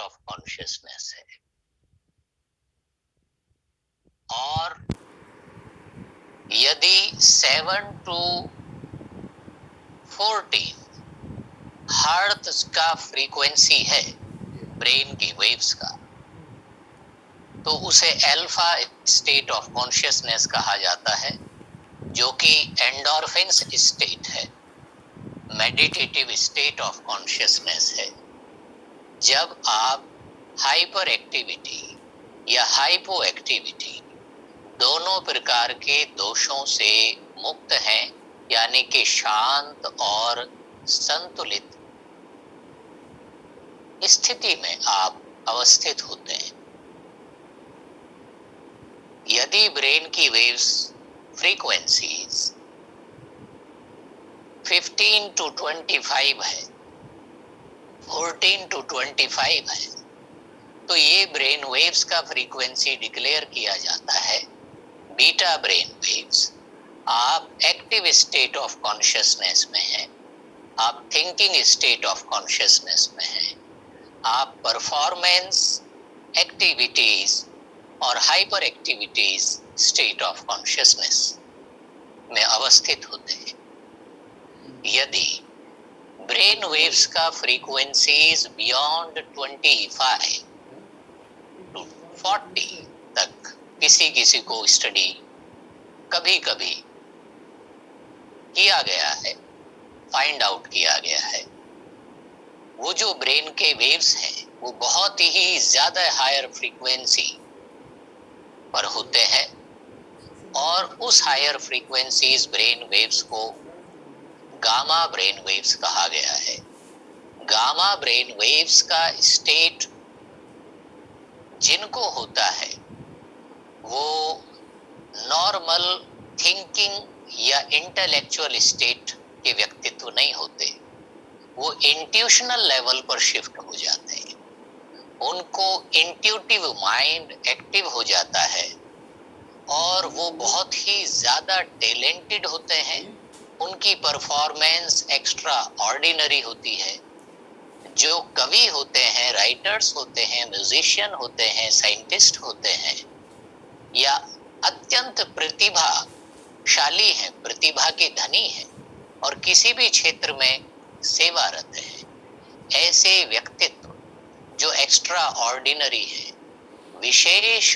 Of consciousness है। और यदि 7 to 14 हर्ट्ज का फ्रीक्वेंसी है ब्रेन की वेव्स का, तो उसे अल्फा स्टेट ऑफ कॉन्शियसनेस कहा जाता है, जो कि एंडोर्फिन्स स्टेट है, मेडिटेटिव स्टेट ऑफ कॉन्शियसनेस है। जब आप हाइपर एक्टिविटी या हाइपो एक्टिविटी दोनों प्रकार के दोषों से मुक्त हैं, यानी कि शांत और संतुलित स्थिति में आप अवस्थित होते हैं। यदि ब्रेन की वेव्स फ्रीक्वेंसीज 15 to 25 है, 14 to 25 है, तो ये ब्रेन वेव्स का फ्रीक्वेंसी डिक्लेयर किया जाता है बीटा ब्रेन वेव्स। आप एक्टिव स्टेट ऑफ कॉन्शियसनेस में हैं, आप थिंकिंग स्टेट ऑफ कॉन्शियसनेस में हैं, आप परफॉर्मेंस एक्टिविटीज और hyper activities state of consciousness में अवस्थित होते हैं। यदि ब्रेन वेव्स का फ्रीक्वेंसीज बियॉन्ड 25 to 40 तक किसी को स्टडी कभी कभी किया गया है, फाइंड आउट किया गया है, वो जो ब्रेन के वेव्स हैं वो बहुत ही ज्यादा हायर फ्रीक्वेंसी पर होते हैं, और उस हायर फ्रीक्वेंसीज ब्रेन वेव्स को गामा ब्रेन वेव्स कहा गया है। गामा ब्रेन वेव्स का स्टेट जिनको होता है वो नॉर्मल थिंकिंग या इंटेलेक्चुअल स्टेट के व्यक्तित्व नहीं होते, वो इंट्यूशनल लेवल पर शिफ्ट हो जाते हैं। उनको इंट्यूटिव माइंड एक्टिव हो जाता है और वो बहुत ही ज्यादा टैलेंटेड होते हैं, उनकी परफॉर्मेंस एक्स्ट्रा ऑर्डिनरी होती है। जो कवि होते हैं, राइटर्स होते हैं, म्यूजिशियन होते हैं, साइंटिस्ट होते हैं, या अत्यंत प्रतिभाशाली हैं, प्रतिभा के धनी हैं और किसी भी क्षेत्र में सेवारत हैं, ऐसे व्यक्तित्व जो एक्स्ट्रा ऑर्डिनरी है, विशेष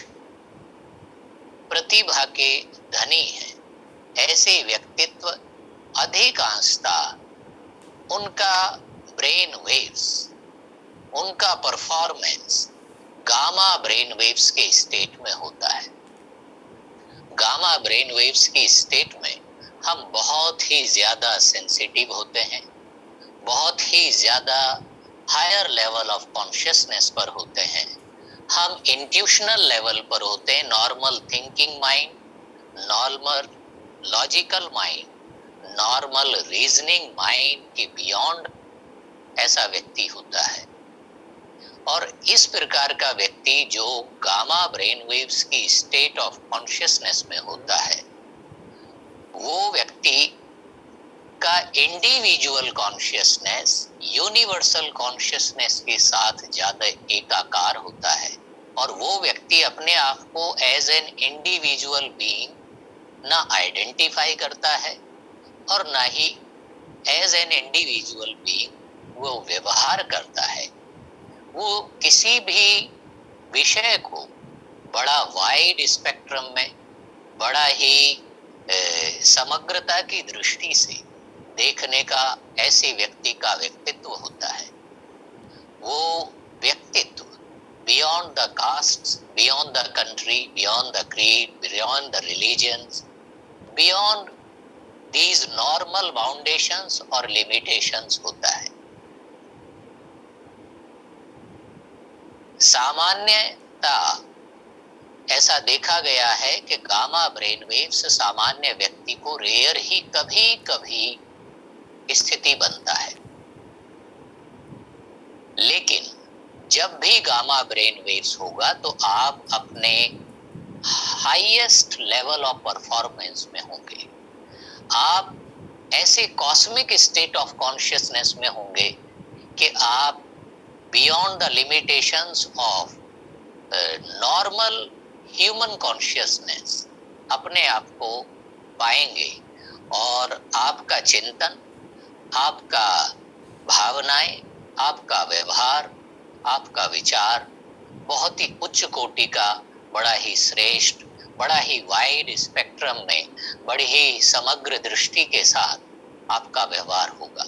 प्रतिभा के धनी हैं, ऐसे व्यक्तित्व अधिकांशता उनका ब्रेन वेव्स, उनका परफॉर्मेंस गामा ब्रेन वेव्स के स्टेट में होता है। गामा ब्रेन वेव्स की स्टेट में हम बहुत ही ज्यादा सेंसिटिव होते हैं, बहुत ही ज्यादा हायर लेवल ऑफ कॉन्शियसनेस पर होते हैं, हम इंट्यूशनल लेवल पर होते हैं, normal thinking mind, normal logical mind, normal reasoning mind के बियॉन्ड ऐसा व्यक्ति होता है। और इस प्रकार का व्यक्ति जो गामा ब्रेन वेव्स की स्टेट ऑफ कॉन्शियसनेस में होता है, वो व्यक्ति का इंडिविजुअल कॉन्शियसनेस यूनिवर्सल कॉन्शियसनेस के साथ ज्यादा एकाकार होता है, और वो व्यक्ति अपने आप को एज एन इंडिविजुअल बीइंग ना आइडेंटिफाई करता है और ना ही एज एन इंडिविजुअल बीइंग वो व्यवहार करता है। वो किसी भी विषय को बड़ा वाइड स्पेक्ट्रम में, बड़ा ही समग्रता की दृष्टि से देखने का ऐसे व्यक्ति का व्यक्तित्व होता है। वो व्यक्तित्व beyond the caste, beyond the country, beyond the creed, beyond the religions, beyond these normal boundations और लिमिटेशंस होता है। सामान्यता ऐसा देखा गया है कि गामा ब्रेन वेव्स सामान्य व्यक्ति को रेयर ही कभी कभी स्थिति बनता है, लेकिन जब भी गामा ब्रेन वेव्स होगा तो आप अपने हाईएस्ट लेवल ऑफ परफॉर्मेंस में होंगे, आप ऐसे कॉस्मिक स्टेट ऑफ कॉन्शियसनेस में होंगे कि आप beyond the limitations of normal human consciousness अपने आप को पाएंगे और आपका चिंतन, आपका भावनाएं, आपका व्यवहार, आपका विचार बहुत ही उच्च कोटि का, बड़ा ही श्रेष्ठ, बड़ा ही वाइड स्पेक्ट्रम में, बड़ी ही समग्र दृष्टि के साथ आपका व्यवहार होगा।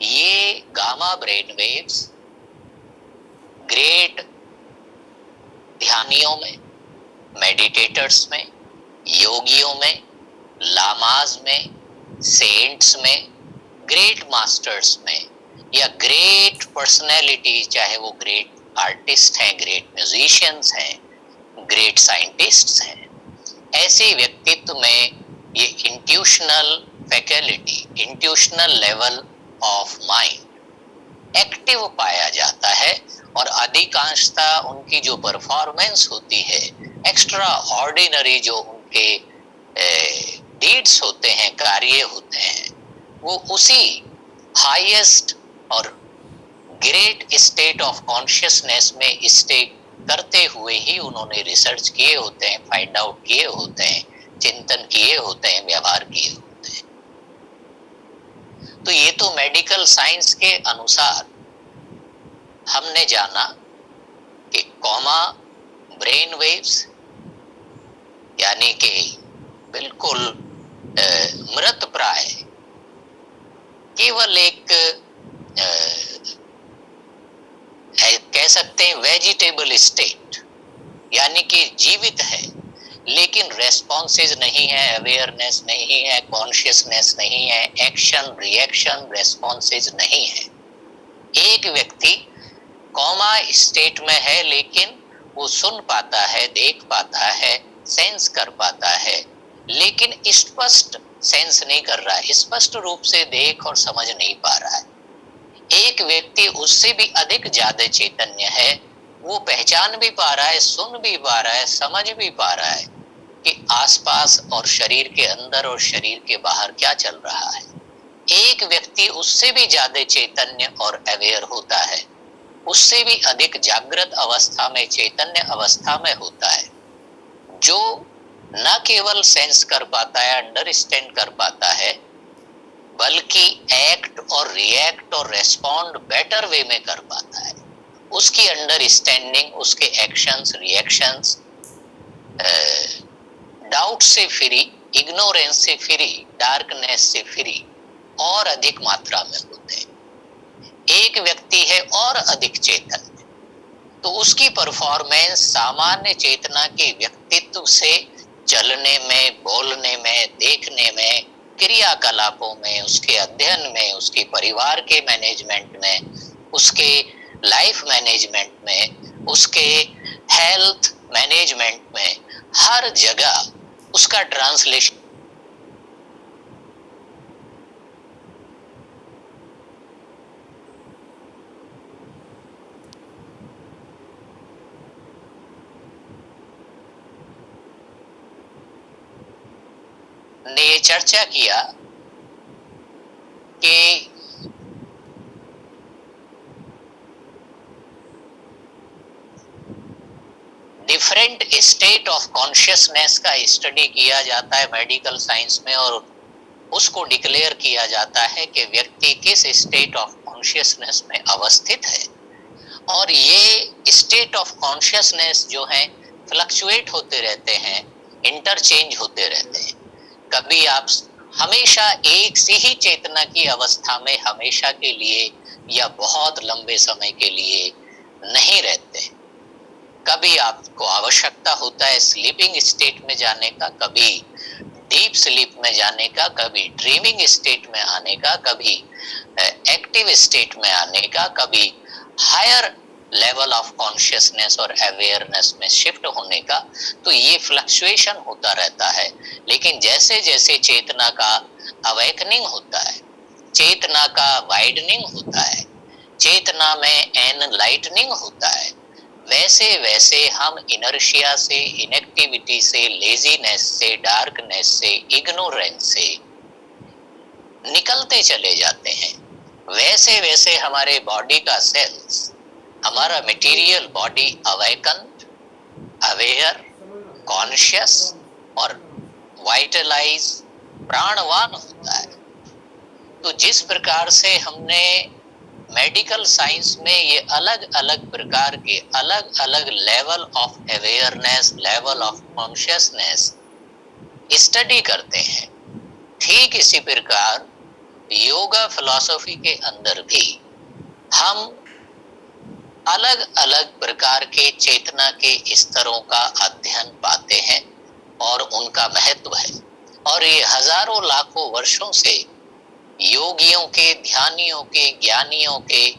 ये गामा ब्रेन वेव्स ग्रेट ध्यानियों में, मेडिटेटर्स में, योगियों में, लामाज में, सेंट्स में, ग्रेट मास्टर्स में या ग्रेट पर्सनैलिटी, चाहे वो ग्रेट आर्टिस्ट हैं, ग्रेट म्यूजिशियंस हैं, ग्रेट साइंटिस्ट्स हैं, ऐसे व्यक्तित्व में ये intuitional faculty, intuitional level of mind active पाया जाता है और अधिकांशता उनकी जो परफॉर्मेंस होती है, एक्स्ट्रा ऑर्डिनरी जो उनके डीड्स होते हैं, कार्य होते हैं, वो उसी हाईएस्ट और ग्रेट स्टेट ऑफ कॉन्शियसनेस में स्टे करते हुए ही उन्होंने रिसर्च किए होते हैं, फाइंड आउट किए होते हैं, चिंतन किए होते हैं, व्यवहार किए होते हैं। तो ये तो मेडिकल साइंस के अनुसार हमने जाना कि कॉमा ब्रेन वेव्स यानी कि बिल्कुल मृत प्राय, केवल एक कह सकते हैं वेजिटेबल स्टेट, यानी कि जीवित है लेकिन रेस्पॉन्सेज नहीं है, अवेयरनेस नहीं है, कॉन्शियसनेस नहीं है, एक्शन रिएक्शन रेस्पॉन्सेज नहीं है। एक व्यक्ति कॉमा स्टेट में है लेकिन वो सुन पाता है, देख पाता है, सेंस कर पाता है, लेकिन स्पष्ट सेंस नहीं कर रहा है, स्पष्ट रूप से देख और समझ नहीं पा रहा है। एक व्यक्ति उससे भी अधिक ज्यादा चैतन्य है, वो पहचान भी पा रहा है, सुन भी पा रहा है, समझ भी पा रहा है कि आसपास और शरीर के अंदर और शरीर के बाहर क्या चल रहा है। एक व्यक्ति उससे भी ज्यादा चैतन्य और अवेयर होता है, उससे भी अधिक जागृत अवस्था में, चैतन्य अवस्था में होता है, जो न केवल सेंस कर पाता है, अंडरस्टैंड कर पाता है, बल्कि एक्ट और रिएक्ट और रेस्पॉन्ड बेटर वे में कर पाता है। उसकी अंडरस्टैंडिंग, उसके एक्शंस, रिएक्शंस डाउट से फ्री, इग्नोरेंस से फ्री, डार्कनेस से फ्री और अधिक मात्रा में होते हैं। एक व्यक्ति है और अधिक चेतन, तो उसकी परफॉर्मेंस सामान्य चेतना के व्यक्तित्व से चलने में, बोलने में, देखने में, क्रियाकलापों में, उसके अध्ययन में, उसके परिवार के मैनेजमेंट में, उसके लाइफ मैनेजमेंट में, उसके हेल्थ मैनेजमेंट में, हर जगह उसका ट्रांसलेशन ने ये चर्चा किया कि डिफरेंट स्टेट ऑफ कॉन्शियसनेस का स्टडी किया जाता है मेडिकल साइंस में और उसको डिक्लेयर किया जाता है कि व्यक्ति किस स्टेट ऑफ कॉन्शियसनेस में अवस्थित है। और ये स्टेट ऑफ कॉन्शियसनेस जो है फ्लक्चुएट होते रहते हैं, इंटरचेंज होते रहते हैं। कभी आप हमेशा एक सी ही चेतना की अवस्था में हमेशा के लिए या बहुत लंबे समय के लिए नहीं रहते। कभी आपको आवश्यकता होता है स्लीपिंग स्टेट में जाने का, कभी डीप स्लीप में जाने का, कभी ड्रीमिंग स्टेट में आने का, कभी एक्टिव स्टेट में आने का, कभी हायर लेवल ऑफ कॉन्शियसनेस और अवेयरनेस में शिफ्ट होने का। तो ये फ्लक्चुएशन होता रहता है। लेकिन जैसे जैसे चेतना का अवेकनिंग होता है, चेतना का वाइडनिंग होता है, चेतना में एनलाइटनिंग होता है, वैसे वैसे हम इनर्शिया से, इनएक्टिविटी से, लेजीनेस से, डार्कनेस से, इग्नोरेंस से निकलते चले जाते हैं। वैसे वैसे हमारे बॉडी का सेल्स, हमारा material body awaken, aware, conscious और वाइटलाइज, प्राणवान होता है। तो जिस प्रकार से हमने मेडिकल साइंस में ये अलग अलग प्रकार के अलग अलग level of awareness, level of consciousness study करते हैं, ठीक इसी प्रकार योगा फिलॉसफी के अंदर भी हम अलग अलग प्रकार के चेतना के स्तरों का अध्ययन पाते हैं और उनका महत्व है। और ये हजारों लाखों वर्षों से योगियों के, ध्यानियों के, ज्ञानियों के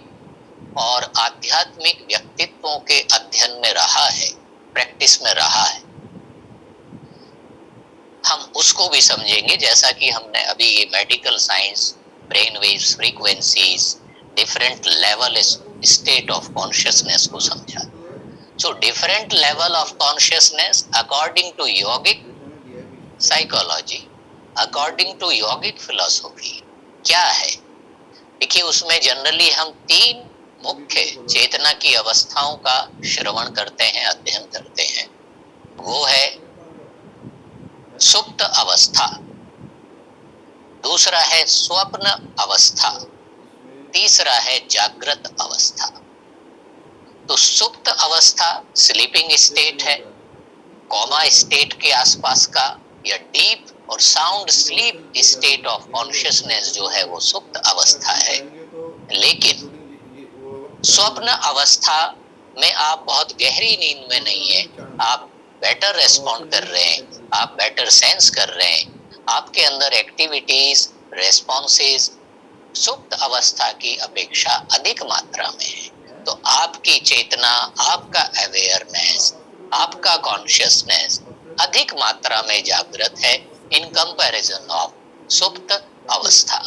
और आध्यात्मिक व्यक्तित्वों के अध्ययन में रहा है, प्रैक्टिस में रहा है। हम उसको भी समझेंगे, जैसा कि हमने अभी ये medical science, brain waves, frequencies, different level state of consciousness को समझा। So different level of consciousness according to yogic psychology, according to yogic philosophy क्या है। देखिए, उसमें जनरली हम तीन मुख्य चेतना की अवस्थाओं का श्रवण करते हैं, अध्ययन करते हैं। वो है सुप्त अवस्था, दूसरा है स्वप्न अवस्था, तीसरा है जागृत अवस्था। तो सुप्त अवस्था स्लीपिंग स्टेट है, कोमा स्टेट के आसपास का या डीप और sound sleep state of consciousness जो है वो सुप्त अवस्था है। लेकिन स्वप्न अवस्था में आप बहुत गहरी नींद में नहीं है, आप बेटर रेस्पॉन्ड कर रहे हैं, आप बेटर सेंस कर रहे हैं, आपके अंदर एक्टिविटीज, रेस्पॉन्सेज सुप्त अवस्था की अपेक्षा अधिक मात्रा में है। तो आपकी चेतना, आपका अवेयरनेस, आपका कॉन्शियसनेस अधिक मात्रा में जागृत है इन कंपैरिजन ऑफ सुप्त अवस्था।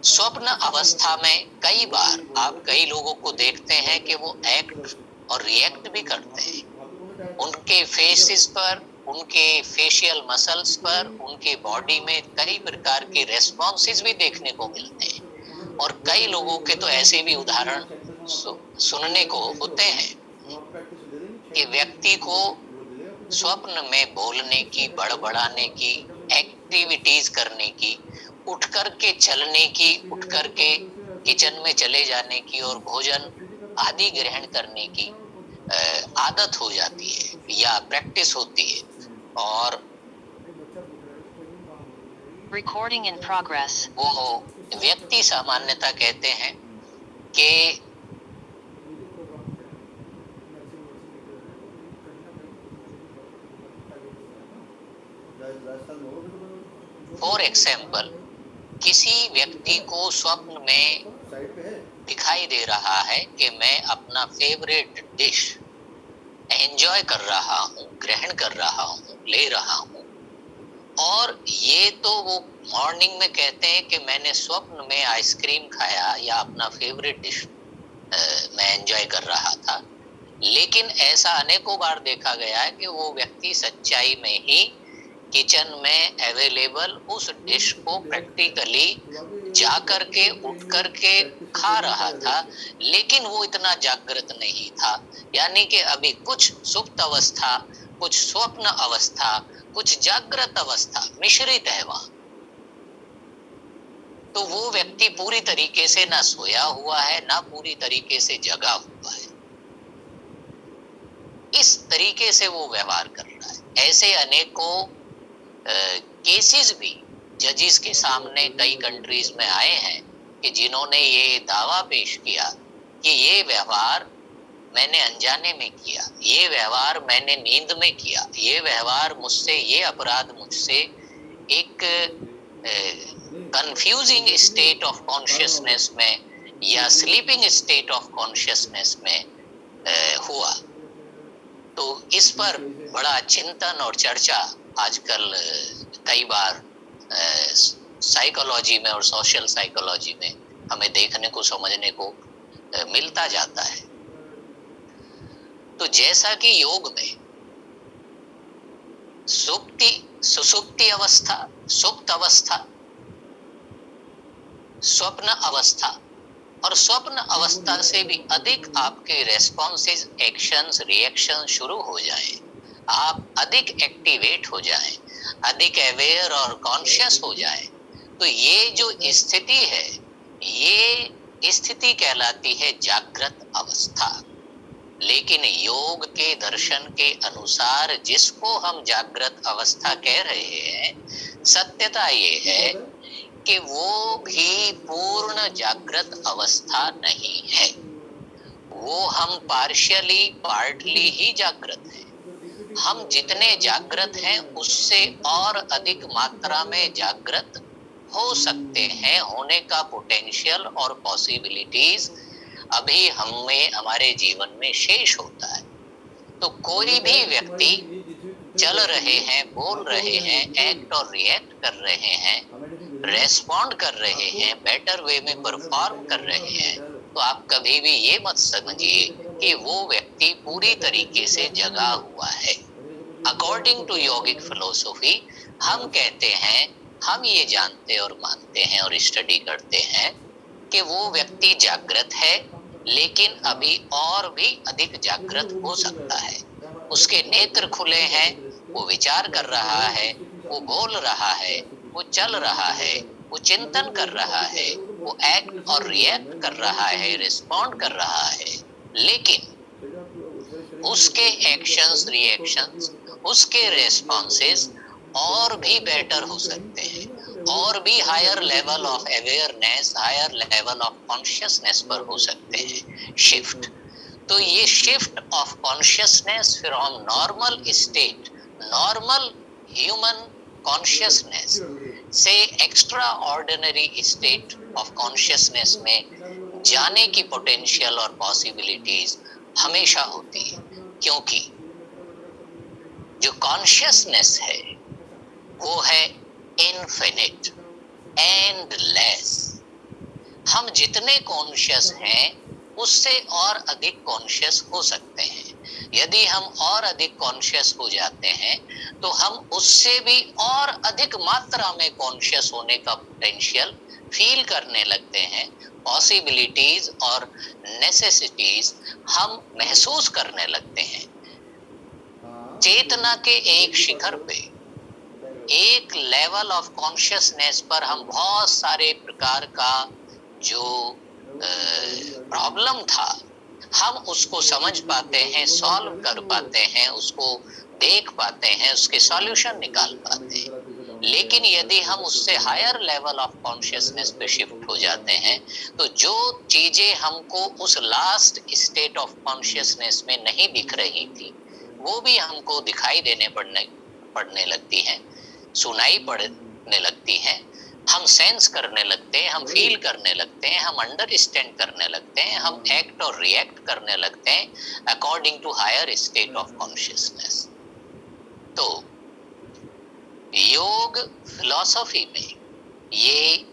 स्वप्न अवस्था में कई बार आप कई लोगों को देखते हैं कि वो एक्ट और रिएक्ट भी करते हैं। उनके फेसेस पर, उनके फेशियल मसल्स पर, उनके बॉडी में कई प्रकार के रेस्पॉन्सेस भी देखने को मिलते हैं। और कई लोगों के तो ऐसे भी उदाहरण सुनने को होते हैं कि व्यक्ति को स्वप्न में बोलने की, बड़बड़ाने की, एक्टिविटीज करने की, उठ करके चलने की, उठ करके किचन में चले जाने की और भोजन आदि ग्रहण करने की आदत हो जाती है या प्रैक्टिस होती है। और रिकॉर्डिंग इन प्रोग्रेस, वो व्यक्ति सामान्यतः कहते हैं कि फॉर एग्जाम्पल किसी व्यक्ति को स्वप्न में दिखाई दे रहा है कि मैं अपना फेवरेट डिश एंजॉय कर रहा हूँ, ग्रहण कर रहा हूँ, ले रहा हूँ। और ये तो वो मॉर्निंग में कहते हैं कि मैंने स्वप्न में आइसक्रीम खाया या अपना फेवरेट डिश मैं एंजॉय कर रहा था। लेकिन ऐसा अनेकों बार देखा गया है कि वो व्यक्ति सच्चाई में ही किचन में अवेलेबल उस डिश को प्रैक्टिकली जा करके, उठ करके खा रहा था, लेकिन वो इतना जागृत नहीं था। यानी कि अभी कुछ सुप्त अवस्था, कुछ स्वप्न अवस्था, कुछ जागृत अवस्था मिश्रित है वहां। तो वो व्यक्ति पूरी तरीके से ना सोया हुआ है, ना पूरी तरीके से जगा हुआ है। इस तरीके से वो व्यवहार कर रहा है। ऐसे अनेकों केसेस भी जजिस के सामने कई कंट्रीज में आए हैं कि जिन्होंने ये दावा पेश किया कि ये व्यवहार मैंने अनजाने में किया, ये व्यवहार मैंने नींद में किया, ये व्यवहार मुझसे, ये अपराध मुझसे एक कंफ्यूजिंग स्टेट ऑफ कॉन्शियसनेस में या स्लीपिंग स्टेट ऑफ कॉन्शियसनेस में हुआ। तो इस पर बड़ा चिंतन और चर्चा आजकल कई बार साइकोलॉजी में और सोशल साइकोलॉजी में हमें देखने को, समझने को मिलता जाता है। तो जैसा कि योग में सुप्ति, सुसुप्ति अवस्था, सुप्त अवस्था स्वप्न अवस्था, और स्वप्न अवस्था से भी अधिक आपके रेस्पॉन्सेज, एक्शंस, रिएक्शन शुरू हो जाएं, आप अधिक एक्टिवेट हो जाएं, अधिक अवेयर और कॉन्शियस हो जाएं, तो ये जो स्थिति है, ये स्थिति कहलाती है जागृत अवस्था। लेकिन योग के दर्शन के अनुसार जिसको हम जागृत अवस्था कह रहे हैं, सत्यता ये है कि वो भी पूर्ण जागृत अवस्था नहीं है। वो हम पार्टली ही जागृत हैं। हम जितने जागृत हैं उससे और अधिक मात्रा में जागृत हो सकते हैं, होने का पोटेंशियल और पॉसिबिलिटीज अभी हमारे जीवन में शेष होता है। तो कोई भी व्यक्ति चल रहे हैं, बोल रहे हैं, एक्ट और रिएक्ट कर रहे हैं, रेस्पॉन्ड कर रहे हैं, बेटर वे में परफॉर्म कर रहे हैं, तो आप कभी भी ये मत समझिए कि वो व्यक्ति पूरी तरीके से जगा हुआ है। अकॉर्डिंग टू योगिक फिलोसॉफी हम कहते हैं, हम ये जानते और मानते हैं और स्टडी करते हैं कि वो व्यक्ति जागृत है, लेकिन अभी और भी अधिक जागृत हो सकता है। उसके नेत्र खुले हैं, वो विचार कर रहा है, वो बोल रहा है, वो चल रहा है, वो चिंतन कर रहा है, वो एक्ट और रिएक्ट कर रहा है, रिस्पॉन्ड कर रहा है, लेकिन उसके एक्शंस, रिएक्शंस, उसके रेस्पॉन्सेस और भी बेटर हो सकते हैं, और भी higher level of awareness, higher level of consciousness पर हो सकते हैं शिफ्ट। तो ये shift of consciousness from normal state, normal human consciousness से extraordinary state of consciousness में जाने की पोटेंशियल और पॉसिबिलिटीज हमेशा होती है, क्योंकि जो कॉन्शियसनेस है वो है इनफिनिट, एंडलेस। हम जितने कॉन्शियस हैं उससे और अधिक कॉन्शियस हो सकते हैं। यदि हम और अधिक कॉन्शियस हो जाते हैं तो हम उससे भी और अधिक मात्रा में कॉन्शियस होने का पोटेंशियल फील करने लगते हैं, पॉसिबिलिटीज और नेसेसिटीज हम महसूस करने लगते हैं। चेतना के एक शिखर पे, एक लेवल ऑफ कॉन्शियसनेस पर हम बहुत सारे प्रकार का जो प्रॉब्लम था, हम उसको समझ पाते हैं, सॉल्व कर पाते हैं, उसको देख पाते हैं, उसके सॉल्यूशन निकाल पाते हैं। लेकिन यदि हम उससे हायर लेवल ऑफ कॉन्शियसनेस पे शिफ्ट हो जाते हैं तो जो चीजें हमको उस लास्ट स्टेट ऑफ कॉन्शियसनेस में नहीं दिख रही थी वो भी हमको दिखाई देने पड़ने लगती हैं, सुनाई पड़ने लगती हैं, हम सेंस करने लगते हैं, हम फील करने लगते हैं, हम अंडरस्टैंड करने लगते हैं, हम एक्ट और रिएक्ट करने लगते हैं according to higher state of consciousness. तो योग फिलॉसफी में ये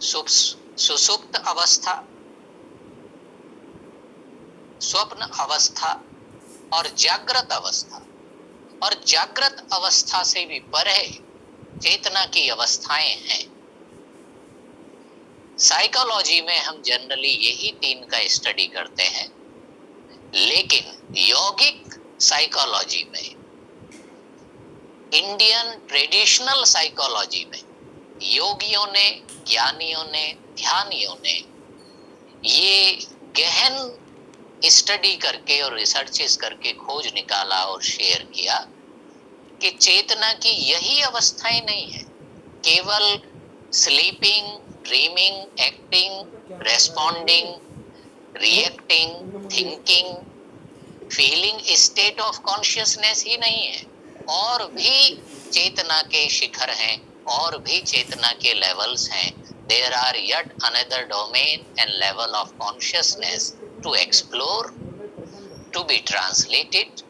सुसुप्त अवस्था, स्वप्न अवस्था और जागृत अवस्था, और जागृत अवस्था से भी परे चेतना की अवस्थाएं हैं। साइकोलॉजी में हम जनरली यही तीन का स्टडी करते हैं, लेकिन यौगिक साइकोलॉजी में, इंडियन ट्रेडिशनल साइकोलॉजी में योगियों ने, ज्ञानियों ने, ध्यानियों ने ये गहन स्टडी करके और रिसर्चेस करके खोज निकाला और शेयर किया कि चेतना की यही अवस्थाएं नहीं है, केवल sleeping, dreaming, acting, responding, reacting, thinking, feeling state of consciousness ही नहीं है, और भी चेतना के शिखर हैं, और भी चेतना के लेवल्स हैं। There are yet another domain and level of consciousness to explore, to be translated,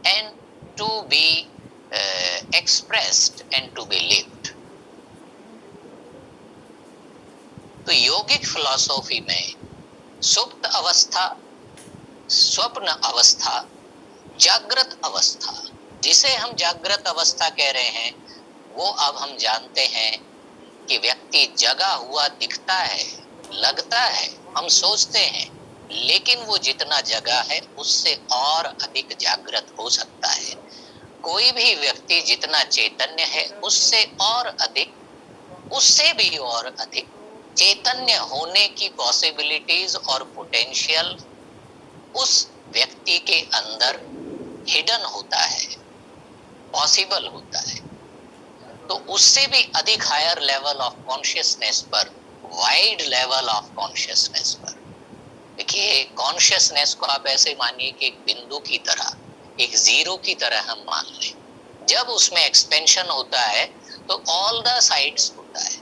and to be expressed and to be lived. तो योगिक फिलॉसफी में सुप्त अवस्था, स्वप्न अवस्था, जागृत अवस्था, जिसे हम जागृत अवस्था कह रहे हैं, वो अब हम जानते हैं कि व्यक्ति जगा हुआ दिखता है, लगता है, हम सोचते हैं, लेकिन वो जितना जगा है उससे और अधिक जागृत हो सकता है। कोई भी व्यक्ति जितना चैतन्य है उससे और अधिक, उससे भी और अधिक चैतन्य होने की पॉसिबिलिटीज और पोटेंशियल उस व्यक्ति के अंदर हिडन होता है, पॉसिबल होता है। तो उससे भी अधिक हायर लेवल ऑफ कॉन्शियसनेस पर, वाइड लेवल ऑफ कॉन्शियसनेस पर, देखिए कॉन्शियसनेस को आप ऐसे मानिए कि एक बिंदु की तरह, एक जीरो की तरह हम मान लें। जब उसमें एक्सपेंशन होता है तो ऑल द साइड्स होता है।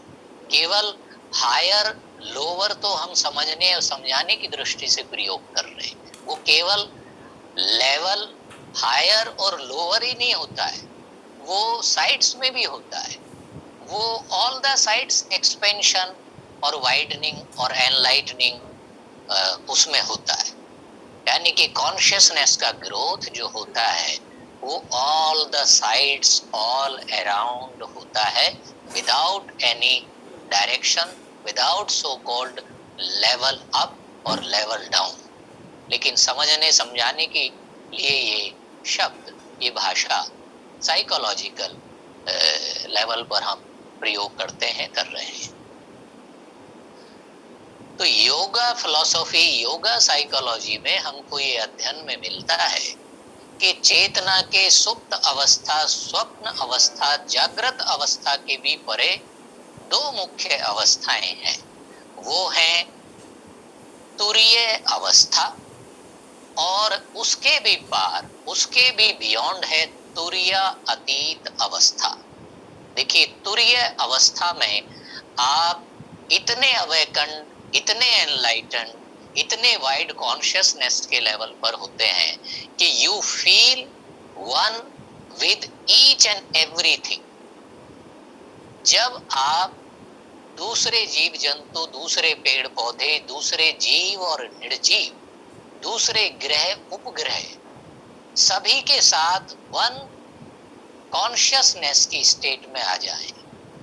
केवल हायर लोअर तो हम समझने और समझाने की दृष्टि से प्रयोग कर रहे हैं, वो केवल लेवल हायर और लोअर ही नहीं होता है, वो साइड्स में भी होता है। वो ऑल द साइड्स एक्सपेंशन और वाइडनिंग और एनलाइटनिंग उसमें होता है। यानी कि कॉन्शियसनेस का ग्रोथ जो होता है वो all the sides, all around होता है, without any direction, without so called level up और लेवल डाउन। लेकिन समझने समझाने के लिए ये शब्द, ये भाषा साइकोलॉजिकल लेवल पर हम प्रयोग करते हैं, कर रहे हैं। तो योगा फिलॉसफी, योगा साइकोलॉजी में हमको ये अध्ययन में मिलता है कि चेतना के सुप्त अवस्था, स्वप्न अवस्था, जागृत अवस्था के भी परे दो मुख्य अवस्थाएं हैं। वो हैं तुरीय अवस्था और उसके भी पार, उसके भी बियॉन्ड है तुरीय अतीत अवस्था। देखिए तुरीय अवस्था में आप इतने अवेकन, इतने एनलाइटन, इतने वाइड कॉन्शियसनेस के लेवल पर होते हैं कि you feel one with each and everything. जब आप दूसरे जीव जंतु, दूसरे पेड़ पौधे, दूसरे जीव और निर्जीव, दूसरे ग्रह उपग्रह, सभी के साथ वन कॉन्शियसनेस की स्टेट में आ जाए,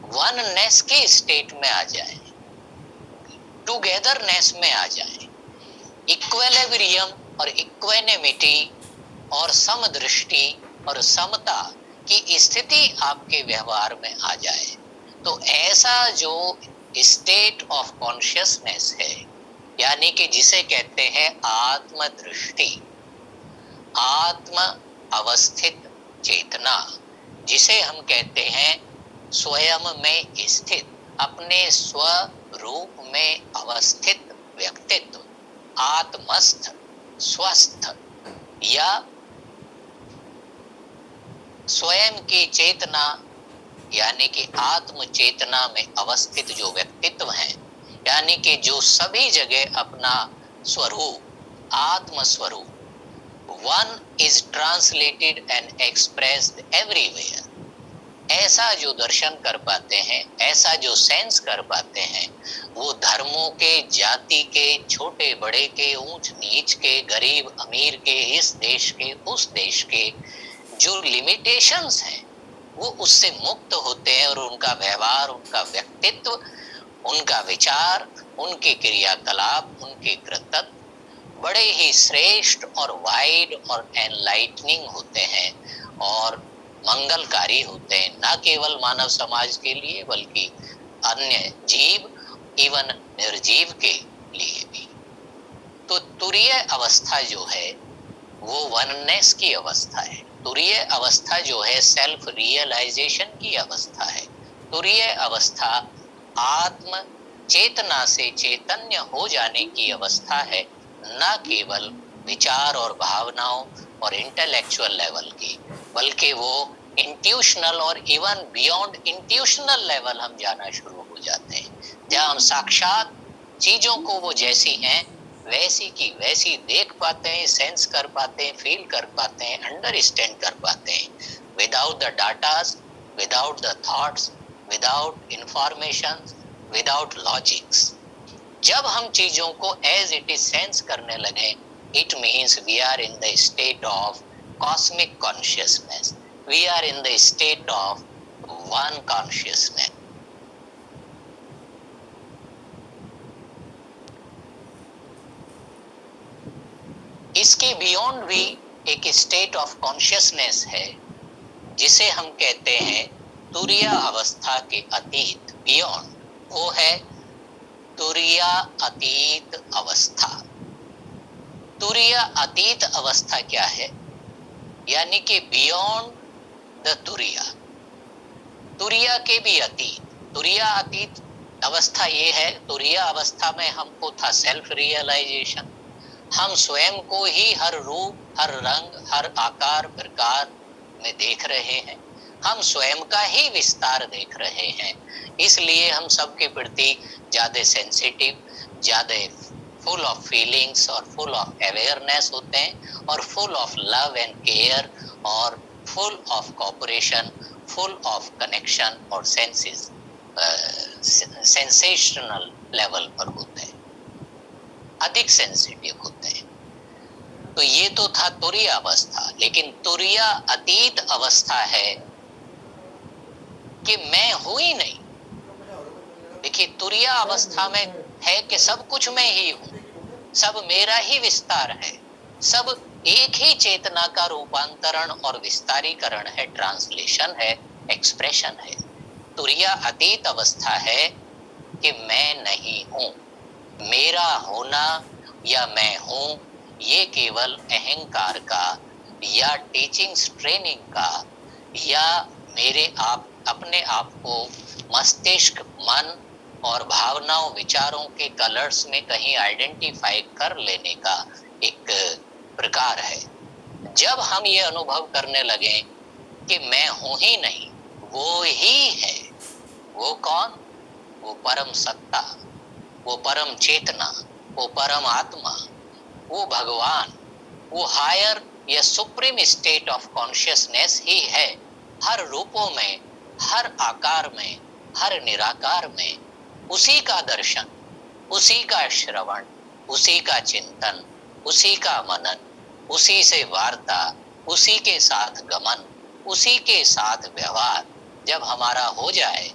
वननेस के स्टेट में आ जाए, टुगेदरनेस में आ जाए, इक्विलिब्रियम और इक्वेनिमिटी और समदृष्टि और समता की स्थिति आपके व्यवहार में आ जाए, तो ऐसा जो स्टेट ऑफ कॉन्शियसनेस है, यानी कि जिसे कहते हैं आत्मदृष्टि, आत्म अवस्थित चेतना, जिसे हम कहते हैं स्वयं में स्थित, अपने स्वरूप में अवस्थित व्यक्तित्व, आत्मस्थ, स्वस्थ या स्वयं की चेतना, यानी कि आत्म चेतना में अवस्थित जो व्यक्तित्व है, यानी कि जो सभी जगह अपना स्वरूप, आत्म स्वरूप, one is translated and expressed everywhere, ऐसा जो दर्शन कर पाते हैं, ऐसा जो सेंस कर पाते हैं, वो धर्मों के, जाति के, छोटे बड़े के, ऊंच नीच के, गरीब अमीर के, इस देश के, उस देश के, जो लिमिटेशंस हैं वो उससे मुक्त होते हैं और उनका व्यवहार, उनका व्यक्तित्व, उनका विचार, उनके क्रियाकलाप, उनके कृतत्व बड़े ही श्रेष्ठ और वाइड और एनलाइटनिंग होते हैं और मंगलकारी होते हैं, न केवल मानव समाज के लिए बल्कि अन्य जीव, इवन निर्जीव के लिए भी। तो तुरीय अवस्था जो है वो वननेस की अवस्था है। तुरीय अवस्था जो है सेल्फ रियलाइजेशन की अवस्था है। तुरीय अवस्था आत्म चेतना से चैतन्य हो जाने की अवस्था है, न केवल विचार और भावनाओं और इंटेलेक्चुअल लेवल की, बल्कि वो इंट्यूशनल और इवन बियॉन्ड इंट्यूशनल लेवल हम जाना शुरू हो जाते हैं, जहाँ हम साक्षात चीजों को वो जैसी हैं वैसी की वैसी देख पाते हैं, सेंस कर पाते हैं, फील कर पाते हैं, अंडरस्टैंड कर पाते हैं, without the datas, without the thoughts, without information, without logics. जब हम चीजों को एज इट इज सेंस करने लगे, it means we are in the state of cosmic consciousness, we are in the state of one consciousness. इसके beyond भी एक state of consciousness है जिसे हम कहते हैं तुरीय अवस्था के अतीत, बियॉन्ड, वो है तुरीय अतीत अवस्था। तुरीय अतीत अवस्था क्या है? यानी कि बियॉन्ड द तुरीय, तुरीय के भी अतीत। तुरीय अतीत अवस्था ये है, तुरीय अवस्था में हमको था सेल्फ रियलाइजेशन, हम स्वयं को ही हर रूप, हर रंग, हर आकार प्रकार में देख रहे हैं, हम स्वयं का ही विस्तार देख रहे हैं। इसलिए हम सबके प्रति ज्यादा सेंसिटिव, ज्यादा फुल ऑफ फीलिंग्स और फुल ऑफ अवेयरनेस होते हैं, और full of love and care, और full of cooperation, full of connection और सेंसेस, सेंसेशनल लेवल पर होते हैं, अधिक सेंसिटिव होते हैं। तो ये तो था तुरीय अवस्था। लेकिन तुरीय अतीत अवस्था है कि मैं हूं ही नहीं। देखिए, तुरीय अवस्था में है कि सब कुछ मैं ही हूं, सब मेरा ही विस्तार है, सब एक ही चेतना का रूपांतरण और विस्तारीकरण है, ट्रांसलेशन है, एक्सप्रेशन है। तुरीय अतीत अवस्था है कि मैं नहीं हूं, मेरा होना या मैं हूं ये केवल अहंकार का या टीचिंग्स ट्रेनिंग का या मेरे आप अपने आप को मस्तिष्क, मन और भावनाओं, विचारों के कलर्स में कहीं आइडेंटिफाई कर लेने का एक प्रकार है। जब हम ये अनुभव करने लगे कि मैं हूं ही नहीं, वो ही है, वो कौन? वो परम सत्ता, वो परम चेतना, वो परम आत्मा, वो भगवान, वो हायर या सुप्रीम स्टेट ऑफ कॉन्शियसनेस ही है, हर रूपों में, हर आकार में, हर निराकार में। उसी का दर्शन, उसी का श्रवण, उसी का चिंतन, उसी का मनन, उसी से वार्ता, उसी के साथ गमन, उसी के साथ व्यवहार जब हमारा हो जाए,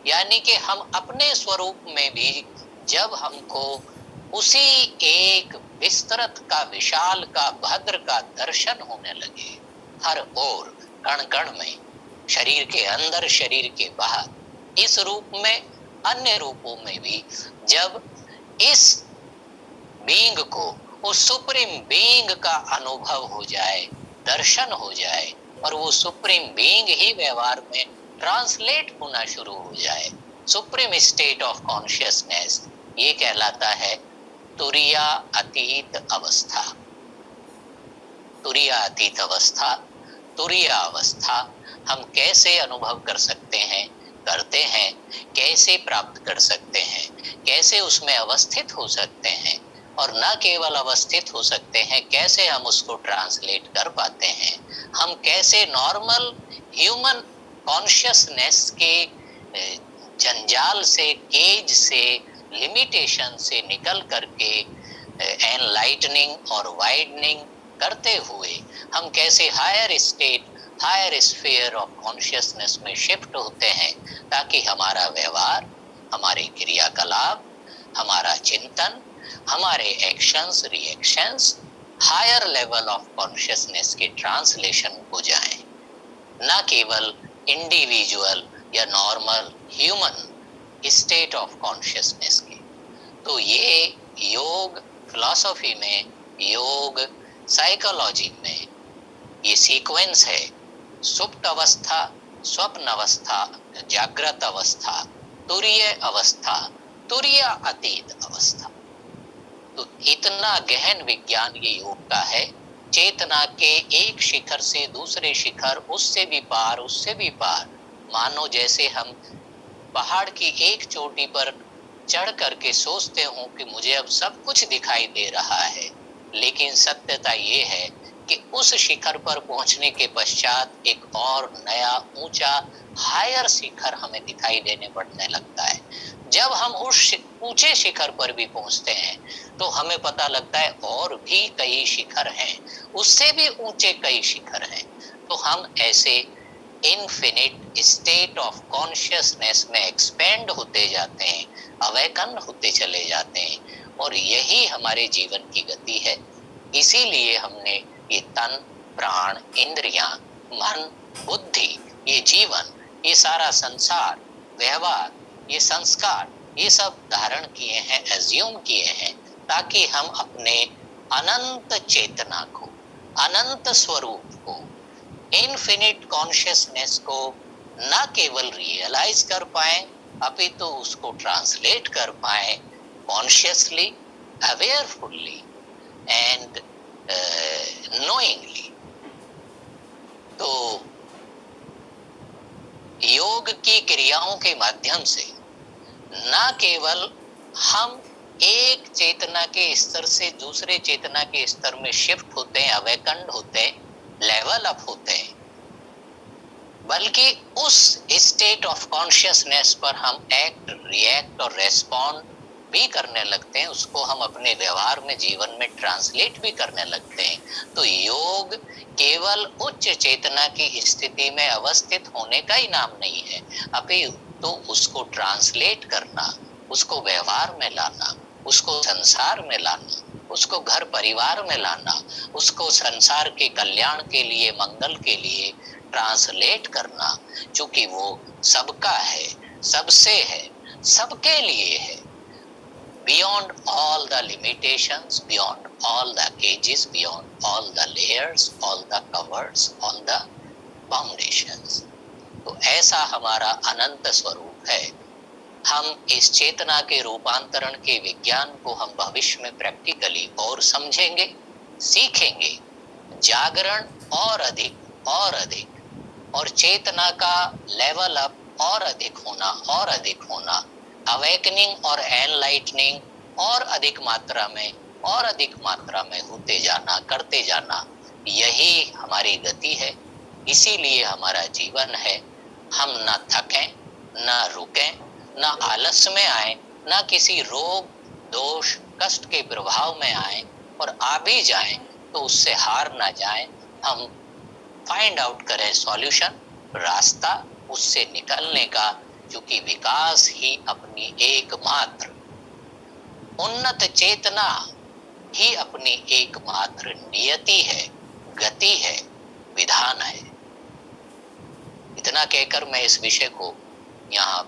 यानी कि हम अपने स्वरूप में भी जब हमको उसी एक विस्तृत का, विशाल का, भद्र का दर्शन होने लगे, हर ओर, कण कण में, शरीर के अंदर, शरीर के बाहर, इस रूप में, अन्य रूपों में भी, जब इस बीइंग को, उस सुप्रीम बीइंग का अनुभव हो जाए, दर्शन हो जाए, और वो सुप्रीम बीइंग ही व्यवहार में ट्रांसलेट होना शुरू हो जाए, सुप्रीम स्टेट ऑफ कॉन्शियसनेस, ये कहलाता है तुरीय अतीत अवस्था। तुरीय अतीत अवस्था, तुरीय अवस्था हम कैसे अनुभव कर सकते हैं, करते हैं, कैसे प्राप्त कर सकते हैं, कैसे उसमें अवस्थित हो सकते हैं, और न केवल अवस्थित हो सकते हैं, कैसे हम उसको ट्रांसलेट कर पाते हैं, हम कैसे नॉर्मल ह्यूमन कॉन्शियसनेस के जंजाल से, केज से, लिमिटेशन से निकल करके एनलाइटनिंग और वाइडनिंग करते हुए हम कैसे higher state, higher sphere of consciousness में शिफ्ट होते हैं, ताकि हमारा व्यवहार, हमारे क्रियाकलाप, हमारा चिंतन, हमारे actions, reactions higher level of consciousness के ट्रांसलेशन हो जाएं, न केवल इंडिविजुअल या normal human state of consciousness के। तो ये योग फिलॉसफी में, योग साइकोलॉजी में ये सीक्वेंस है, सुप्त अवस्था, स्वप्न अवस्था, जागृत अवस्था, तुरीय अवस्था, तुरीय अतीत अवस्था। तो इतना गहन विज्ञान ये योग का है, चेतना के एक शिखर से दूसरे शिखर, उससे भी पार, उससे भी पार। मानो जैसे हम पहाड़ की एक चोटी पर चढ़ करके सोचते हो कि मुझे अब सब कुछ दिखाई दे रहा है, लेकिन सत्यता ये है कि उस शिखर पर पहुंचने के पश्चात एक और नया ऊंचा हायर शिखर हमें दिखाई देने पड़ने लगता है। जब हम उस ऊंचे शिखर पर भी पहुंचते हैं तो हमें पता लगता है और भी कई शिखर हैं, उससे भी ऊंचे कई शिखर हैं। तो हम ऐसे इनफिनिट स्टेट ऑफ कॉन्शियसनेस में एक्सपेंड होते जाते हैं, अवेकन होते चले जाते हैं, और यही हमारे जीवन की गति है। इसीलिए हमने ये तन, प्राण, इंद्रियां, मन, बुद्धि, ये जीवन, ये सारा संसार, व्यवहार, ये संस्कार, ये सब धारण किए हैं, एज्यूम किए हैं, ताकि हम अपने अनंत चेतना को, अनंत स्वरूप को, इनफिनिट कॉन्शियसनेस को न केवल रियलाइज कर पाए, अपितु उसको ट्रांसलेट कर पाए कॉन्शियसली, अवेयरफुल्ली एंड नोइंगली। तो योग की क्रियाओं के माध्यम से न केवल हम एक चेतना के स्तर से दूसरे चेतना के स्तर में शिफ्ट होते हैं, अवेकंड होते हैं, लेवल अप होते हैं, बल्कि उस स्टेट ऑफ कॉन्शियसनेस पर हम एक्ट, रिएक्ट और रेस्पॉन्ड भी करने लगते हैं, उसको हम अपने व्यवहार में, जीवन में ट्रांसलेट भी करने लगते हैं। तो योग केवल उच्च चेतना की स्थिति में अवस्थित होने का ही नाम नहीं है, अपितु तो उसको ट्रांसलेट करना, उसको व्यवहार में लाना, उसको संसार में लाना, उसको घर परिवार में लाना, उसको संसार के कल्याण के लिए, मंगल के लिए ट्रांसलेट करना, क्योंकि वो सबका है, सबसे है, सबके लिए है। Beyond all the limitations, beyond all the cages, beyond all the layers, all the covers, all the foundations. तो ऐसा हमारा अनंत स्वरूप है। हम इस चेतना के रूपांतरण के विज्ञान को हम भविष्य में प्रैक्टिकली और समझेंगे, सीखेंगे। जागरण और अधिक और चेतना का लेवल अप और अधिक होना, अवेकनिंग और एनलाइटनिंग और अधिक मात्रा में होते जाना, करते जाना, यही हमारी गति है। इसीलिए हमारा जीवन है। हम न थकें, न रुकें, न आलस में आए, न किसी रोग, दोष, कष्ट के प्रभाव में आए, और आ भी जाएं तो उससे हार ना जाएं। हम फाइंड आउट करें सॉल्यूशन, रास्ता उससे निकलने का, क्योंकि विकास ही अपनी एकमात्र, उन्नत चेतना ही अपनी एकमात्र नियति है, गति है, विधान है। इतना कहकर मैं इस विषय को यहाँ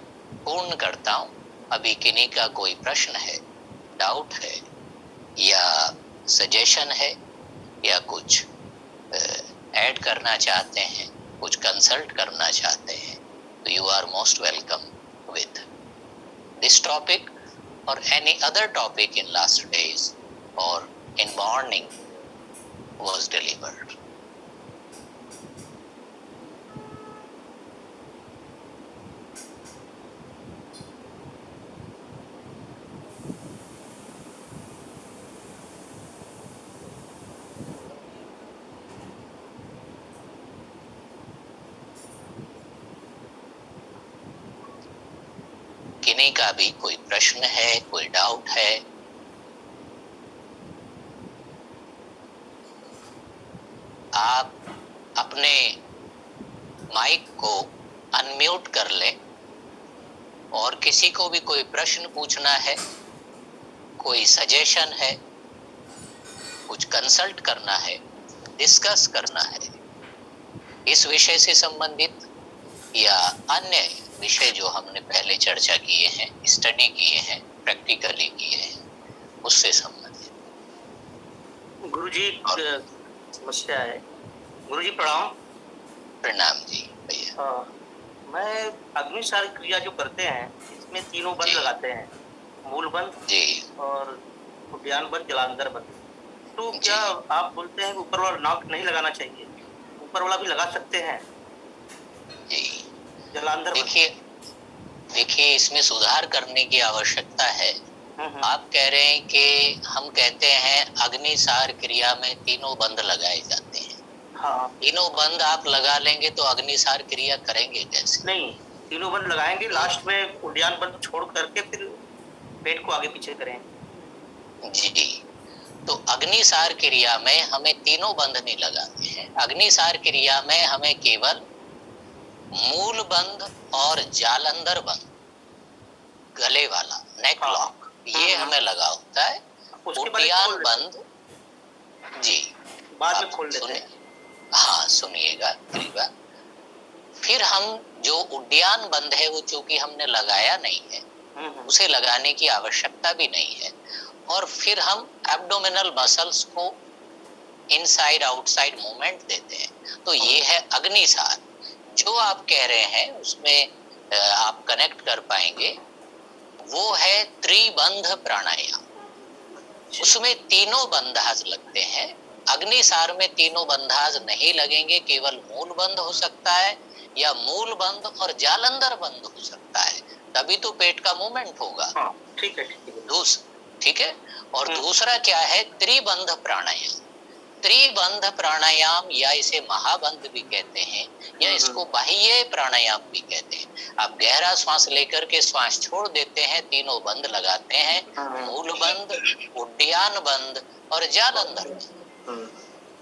पूर्ण करता हूँ। अभी किन्हीं का कोई प्रश्न है, डाउट है या सजेशन है या कुछ ऐड करना चाहते हैं, कुछ कंसल्ट करना चाहते हैं, तो you are most welcome with this topic or any other topic in last days or in morning was delivered. किन्हीं का भी कोई प्रश्न है, कोई डाउट है? आप अपने माइक को अनम्यूट कर लें, और किसी को भी कोई प्रश्न पूछना है, कोई सजेशन है, कुछ कंसल्ट करना है, डिस्कस करना है इस विषय से संबंधित या अन्य विषय जो हमने पहले चर्चा किए हैं, स्टडी किए हैं, प्रैक्टिकली किए हैं, उससे संबंधित। गुरुजी समस्या है। गुरुजी प्रणाम। प्रणाम जी भैया। मैं अग्निसार क्रिया जो करते हैं, इसमें तीनों बंद लगाते हैं, मूल बंद जी और उद्यान बंद, जलांधर बंद। तो क्या आप बोलते हैं ऊपर वाला नॉक नहीं लगाना चाहिए? ऊपर वाला भी लगा सकते हैं जी। जलांधर। देखिए इसमें सुधार करने की आवश्यकता है। आप कह रहे हैं कि हम कहते हैं अग्निसार क्रिया में तीनों बंद लगाए जाते हैं। हाँ, तीनों बंद आप लगा लेंगे तो अग्निसार क्रिया करेंगे कैसे? नहीं, तीनों बंद लगाएंगे, लास्ट में उद्यान बंद छोड़ करके फिर पेट को आगे पीछे करेंगे। जी, तो अग्निसार क्रिया में हमें तीनों बंद नहीं लगाते हैं। अग्निसार क्रिया में हमें केवल मूल बंद और जालंधर बंद, गले वाला नेक लॉक, ये हमें लगा होता है। उद्यान बंद जी बाद में आप खोल लेते सुने, हैं। हाँ सुनिएगा मेरी बात। फिर हम जो उड्डयन बंद है वो चूंकि हमने लगाया नहीं है, उसे लगाने की आवश्यकता भी नहीं है, और फिर हम एब्डोमिनल मसल्स को इनसाइड आउटसाइड मूवमेंट देते हैं। तो ये है अग्निसार। जो आप कह रहे हैं उसमें आप कनेक्ट कर पाएंगे, वो है त्रिबंध प्राणायाम। उसमें तीनों बंधाज लगते हैं। अग्निसार में तीनों बंधाज नहीं लगेंगे, केवल मूल बंध हो सकता है, या मूल बंध और जालंधर बंध हो सकता है, तभी तो पेट का मूवमेंट होगा। हाँ, ठीक है, ठीक है। ठीक है। और दूसरा क्या है, त्रिबंध प्राणायाम। त्रिबंध प्राणायाम, या इसे महाबंध भी कहते हैं, या इसको बाह्य प्राणायाम भी कहते हैं। आप गहरा श्वास लेकर के श्वास छोड़ देते हैं, तीनों बंद लगाते हैं, मूल बंद, उड्डयन बंद और जालंधर बंद।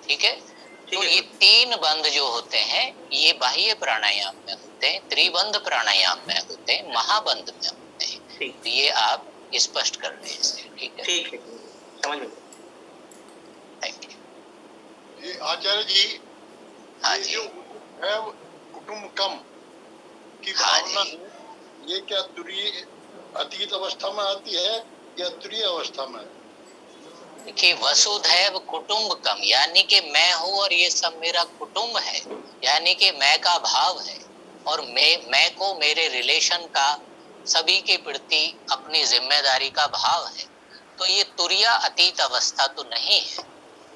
ठीक है। तो ये तीन बंद जो होते हैं ये बाह्य प्राणायाम में होते हैं, त्रिबंध प्राणायाम में होते हैं, महाबंध में होते हैं। तो ये आप स्पष्ट कर लें इसे। ठीक है, ठीक है, समझ में। Thank you. ये आचार्य जी, हाँ ये जी। जो है कुटुम्बकम की हाँ भावना जी। है, ये क्या तुरीय अतीत अवस्था में आती है या तुरीय अवस्था में? देखिए, वसुधैव कुटुम्बकम, यानी कि मैं हूँ और ये सब मेरा कुटुंब है, यानी कि मैं का भाव है, और मैं को मेरे रिलेशन का, सभी के प्रति अपनी जिम्मेदारी का भाव है। तो ये तुरीय अतीत अवस्था तो नहीं है।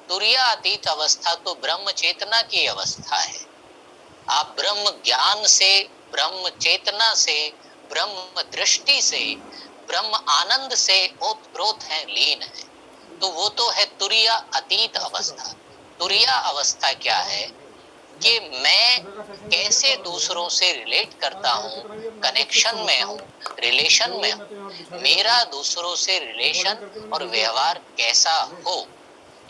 तुरीय अतीत अवस्था तो ब्रह्म चेतना की अवस्था है। आप ब्रह्म ज्ञान से, ब्रह्म चेतना से, ब्रह्म दृष्टि से, ब्रह्म आनंद से ओतप्रोत हैं, लीन है। तो वो तो है तुरीय अतीत अवस्था। तुरीय अवस्था क्या है कि मैं कैसे दूसरों से रिलेट करता हूँ, कनेक्शन में हूँ, रिलेशन में हूँ, मेरा दूसरों से रिलेशन और व्यवहार कैसा हो।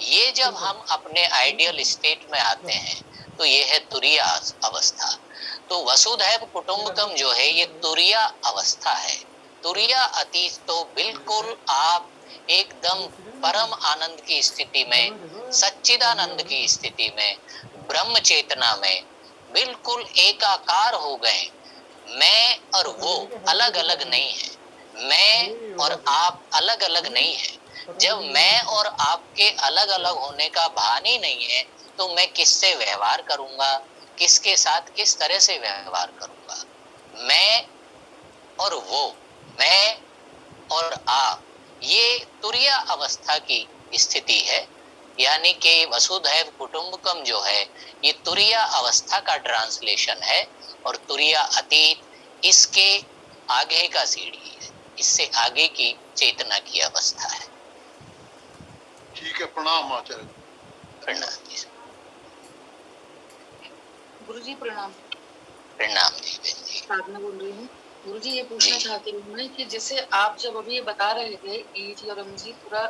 ये जब हम अपने आइडियल स्टेट में आते हैं तो ये है तुरीय अवस्था। तो वसुधैव कुटुम्बकम जो है ये तुरीय अवस्था है। तुरीय अतीत तो बिल्कुल आप एकदम परम आनंद की स्थिति में, सच्चिदानंद की स्थिति में, ब्रह्म चेतना में बिल्कुल एकाकार हो गए। मैं और वो अलग अलग नहीं है, मैं और आप अलग अलग नहीं है। जब मैं और आपके अलग अलग होने का भान ही नहीं है तो मैं किससे व्यवहार करूंगा, किसके साथ किस तरह से व्यवहार करूंगा। मैं और वो, मैं और आप, ये तुरीय अवस्था की स्थिति है। यानी कि वसुधैव कुटुम्बकम जो है ये तुरीय अवस्था का ट्रांसलेशन है, और तुरीय अतीत इसके आगे का सीढ़ी है, इससे आगे की चेतना की अवस्था है। ठीक है, प्रणाम आचार्य। प्रणाम जी। गुरुजी प्रणाम। प्रणाम जी बहन जी। साधना बोल रही हूँ। गुरुजी ये पूछना चाहती हूँ मैं कि जैसे आप जब अभी ये बता रहे थे ईजी और एमजी पूरा